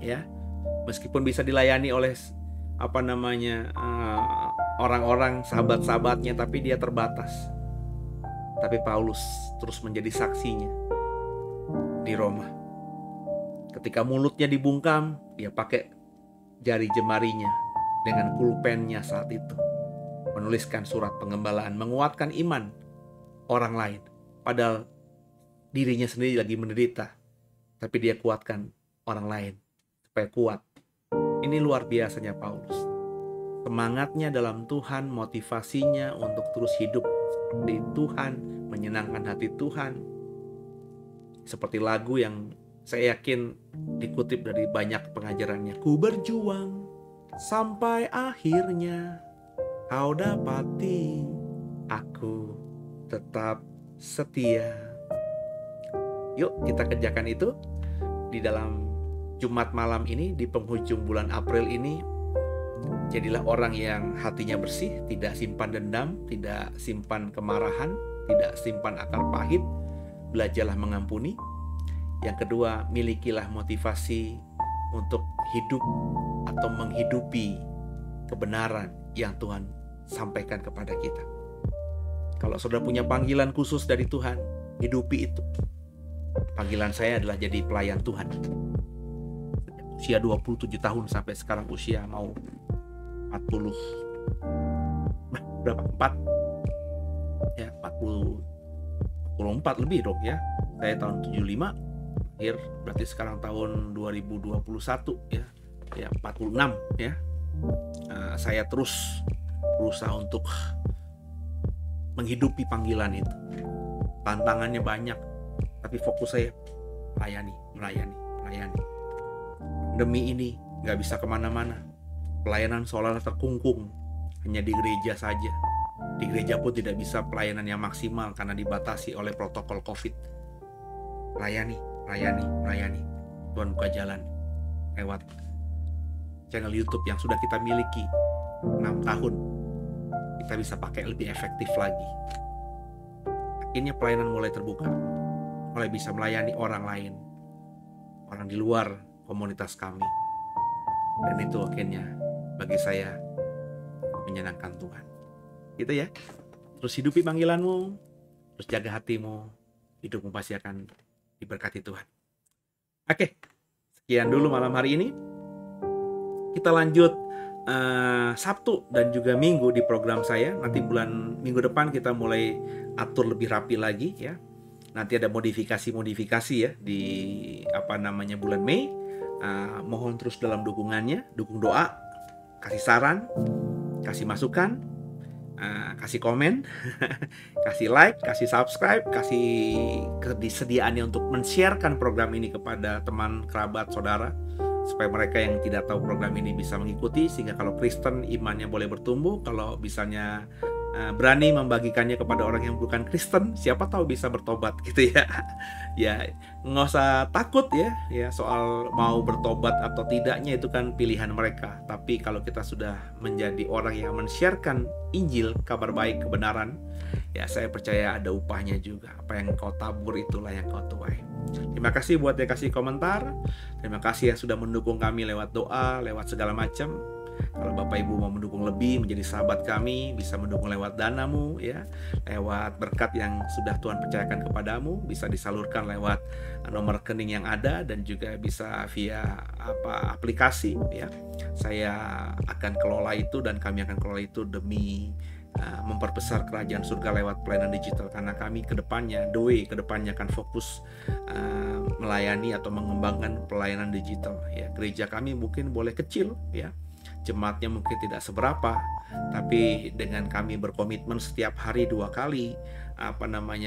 Ya. Meskipun bisa dilayani oleh orang-orang sahabat-sahabatnya, tapi dia terbatas. Tapi Paulus terus menjadi saksinya di Roma. Ketika mulutnya dibungkam, dia pakai jari jemarinya dengan pulpennya saat itu menuliskan surat pengembalaan, menguatkan iman orang lain. Padahal dirinya sendiri lagi menderita, tapi dia kuatkan orang lain supaya kuat. Ini luar biasanya Paulus. Semangatnya dalam Tuhan, motivasinya untuk terus hidup seperti Tuhan, menyenangkan hati Tuhan. Seperti lagu yang saya yakin dikutip dari banyak pengajarannya. Ku berjuang sampai akhirnya kau dapati, aku tetap setia. Yuk kita kerjakan itu di dalam Jumat malam ini, di penghujung bulan April ini. Jadilah orang yang hatinya bersih, tidak simpan dendam, tidak simpan kemarahan, tidak simpan akal pahit. Belajarlah mengampuni. Yang kedua, milikilah motivasi untuk hidup atau menghidupi kebenaran yang Tuhan sampaikan kepada kita. Kalau saudara punya panggilan khusus dari Tuhan, hidupi itu. Panggilan saya adalah jadi pelayan Tuhan. Usia 27 tahun sampai sekarang usia mau 40. Berapa? 4? Ya, 44 lebih dong ya. Saya tahun 75, akhir berarti sekarang tahun 2021 ya. Ya, 46 ya. Saya terus berusaha untuk menghidupi panggilan itu. Tantangannya banyak, tapi fokus saya melayani. Demi ini gak bisa kemana-mana. Pelayanan seolah terkungkung hanya di gereja saja. Di gereja pun tidak bisa pelayanan yang maksimal karena dibatasi oleh protokol COVID. Layani. Tuhan buka jalan lewat channel YouTube yang sudah kita miliki 6 tahun. Kita bisa pakai lebih efektif lagi. Akhirnya pelayanan mulai terbuka. Mulai bisa melayani orang lain, orang di luar komunitas kami. Dan itu akhirnya bagi saya menyenangkan Tuhan. Gitu ya. Terus hidupi panggilanmu, terus jaga hatimu, hidupmu pasti akan diberkati Tuhan. Oke, sekian dulu malam hari ini. Kita lanjut Sabtu dan juga Minggu di program saya. Nanti minggu depan kita mulai atur lebih rapi lagi ya. Nanti ada modifikasi ya di bulan Mei. Mohon terus dalam dukungannya, dukung doa, kasih saran, kasih masukan, kasih komen, kasih like, kasih subscribe, kasih kesediaannya untuk men-sharekan program ini kepada teman, kerabat, saudara, supaya mereka yang tidak tahu program ini bisa mengikuti, sehingga kalau Kristen imannya boleh bertumbuh. Kalau misalnya berani membagikannya kepada orang yang bukan Kristen, siapa tahu bisa bertobat gitu ya. Ya nggak usah takut ya soal mau bertobat atau tidaknya, itu kan pilihan mereka. Tapi kalau kita sudah menjadi orang yang men-sharekan Injil, kabar baik, kebenaran, ya saya percaya ada upahnya juga. Apa yang kau tabur itulah yang kau tuai. Terima kasih buat yang kasih komentar. Terima kasih yang sudah mendukung kami lewat doa, lewat segala macam. Kalau Bapak Ibu mau mendukung lebih, menjadi sahabat kami, bisa mendukung lewat danamu ya, lewat berkat yang sudah Tuhan percayakan kepadamu, bisa disalurkan lewat nomor rekening yang ada, dan juga bisa via aplikasi ya. Saya akan kelola itu, dan kami akan kelola itu demi memperbesar kerajaan surga lewat pelayanan digital, karena kami kedepannya akan fokus melayani atau mengembangkan pelayanan digital ya. Gereja kami mungkin boleh kecil ya, jemaatnya mungkin tidak seberapa, tapi dengan kami berkomitmen setiap hari 2 kali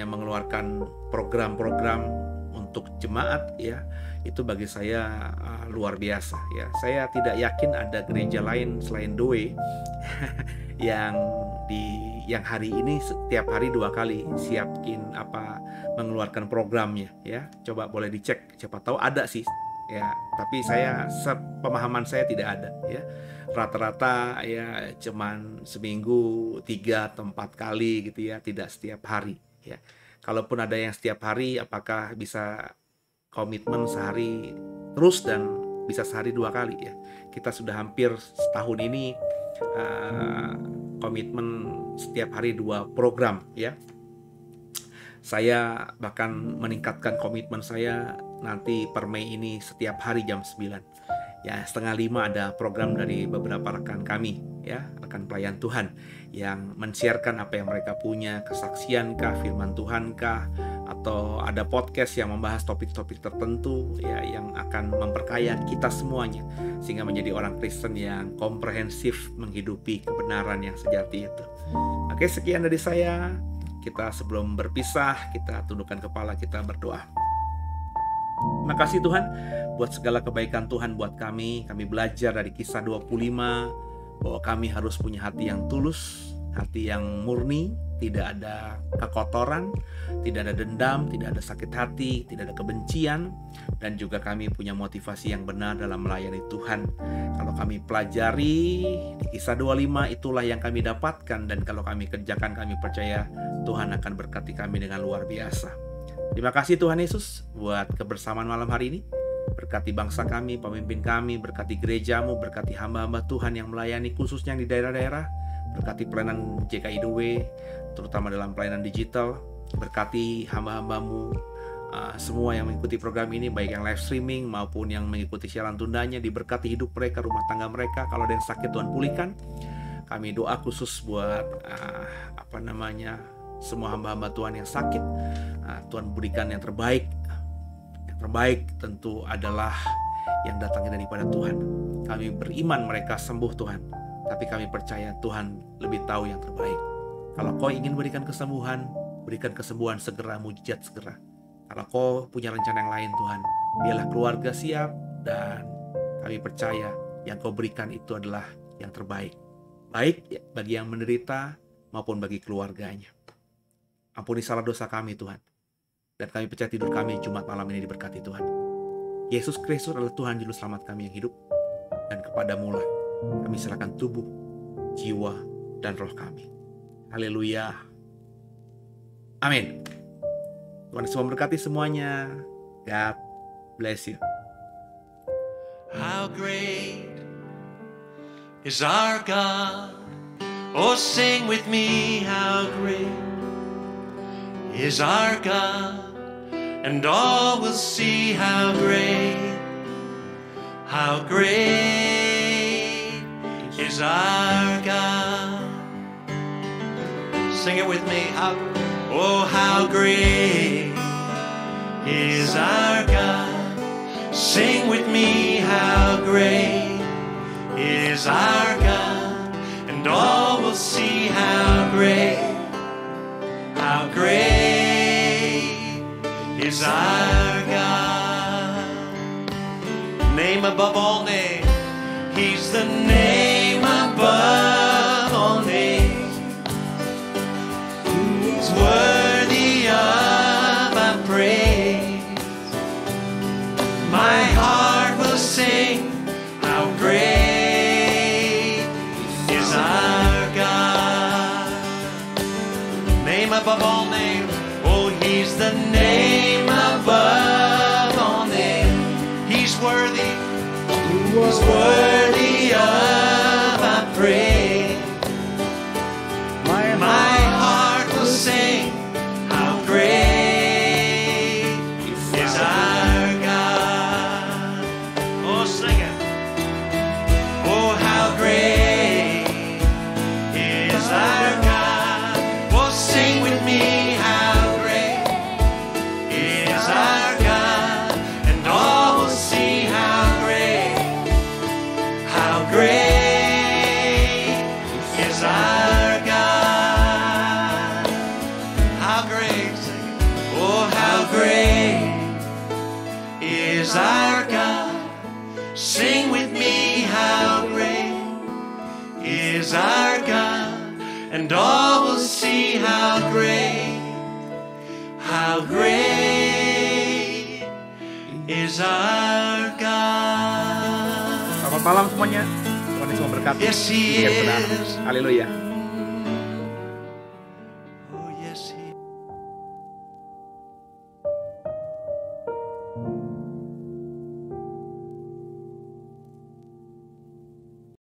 mengeluarkan program-program untuk jemaat ya, itu bagi saya luar biasa ya. Saya tidak yakin ada gereja lain selain Doe yang hari ini setiap hari 2 kali siapin mengeluarkan programnya ya. Coba boleh dicek, siapa tahu ada sih ya, tapi pemahaman saya tidak ada ya. Rata-rata ya cuman seminggu 3 atau 4 kali gitu ya, tidak setiap hari ya. Kalaupun ada yang setiap hari, apakah bisa komitmen sehari terus dan bisa sehari 2 kali ya. Kita sudah hampir setahun ini komitmen setiap hari 2 program ya. Saya bahkan meningkatkan komitmen saya nanti per Mei ini setiap hari jam 9 ya, 4:30 ada program dari beberapa rekan kami ya, rekan pelayan Tuhan yang men-sharekan apa yang mereka punya, kesaksian kah, firman Tuhan kah, atau ada podcast yang membahas topik-topik tertentu ya, yang akan memperkaya kita semuanya sehingga menjadi orang Kristen yang komprehensif menghidupi kebenaran yang sejati itu. Oke, sekian dari saya. Kita sebelum berpisah, kita tundukkan kepala, kita berdoa. Terima kasih Tuhan buat segala kebaikan Tuhan buat kami. Kami belajar dari Kisah 25 bahwa kami harus punya hati yang tulus, hati yang murni, tidak ada kekotoran, tidak ada dendam, tidak ada sakit hati, tidak ada kebencian, dan juga kami punya motivasi yang benar dalam melayani Tuhan. Kalau kami pelajari di Kisah 25, itulah yang kami dapatkan, dan kalau kami kerjakan, kami percaya Tuhan akan berkati kami dengan luar biasa. Terima kasih Tuhan Yesus buat kebersamaan malam hari ini. Berkati bangsa kami, pemimpin kami, berkati gerejamu, berkati hamba-hamba Tuhan yang melayani khususnya di daerah-daerah, berkati pelayanan JKI The Way, terutama dalam pelayanan digital. Berkati hamba-hambamu semua yang mengikuti program ini, baik yang live streaming maupun yang mengikuti siaran tundanya. Diberkati hidup mereka, rumah tangga mereka. Kalau ada yang sakit, Tuhan pulihkan. Kami doa khusus buat semua hamba-hamba Tuhan yang sakit. Tuhan berikan yang terbaik. Yang terbaik tentu adalah yang datangnya daripada Tuhan. Kami beriman mereka sembuh Tuhan, tapi kami percaya Tuhan lebih tahu yang terbaik. Kalau Kau ingin berikan kesembuhan, berikan kesembuhan segera, mujizat segera. Kalau Kau punya rencana yang lain Tuhan, biarlah keluarga siap, dan kami percaya yang Kau berikan itu adalah yang terbaik, baik bagi yang menderita maupun bagi keluarganya. Ampuni salah dosa kami Tuhan, dan kami percaya tidur kami Jumat malam ini diberkati Tuhan. Yesus Kristus adalah Tuhan Juru Selamat kami yang hidup, dan kepadamu lah kami serahkan tubuh, jiwa, dan roh kami. Haleluya. Amin. Tuhan Yesus memberkati semuanya. God bless you. How great is our God? Oh, sing with me, how great is our God, and all will see how great is our God. Sing it with me. Oh, how great is our God. Sing with me, how great is our God, and all will see how great is our God. Name name above all names. He's the name above all names. He's worthy of our praise. My heart will sing, how great is our God. Name above all names. Oh, he's the name above all names. He's worthy. He's worthy of our praise. My heart will sing, how great is our God. Oh, sing it. Oh, how great is our God. Oh, sing with me, how great is our God. And all will see how great is our God. How great, oh, how great is our God. Sing with me, how great is our God. And all will see how great is our God. Selamat malam semuanya. Tuhan Yesus memberkati. Yes, He Saudara. is. Haleluya.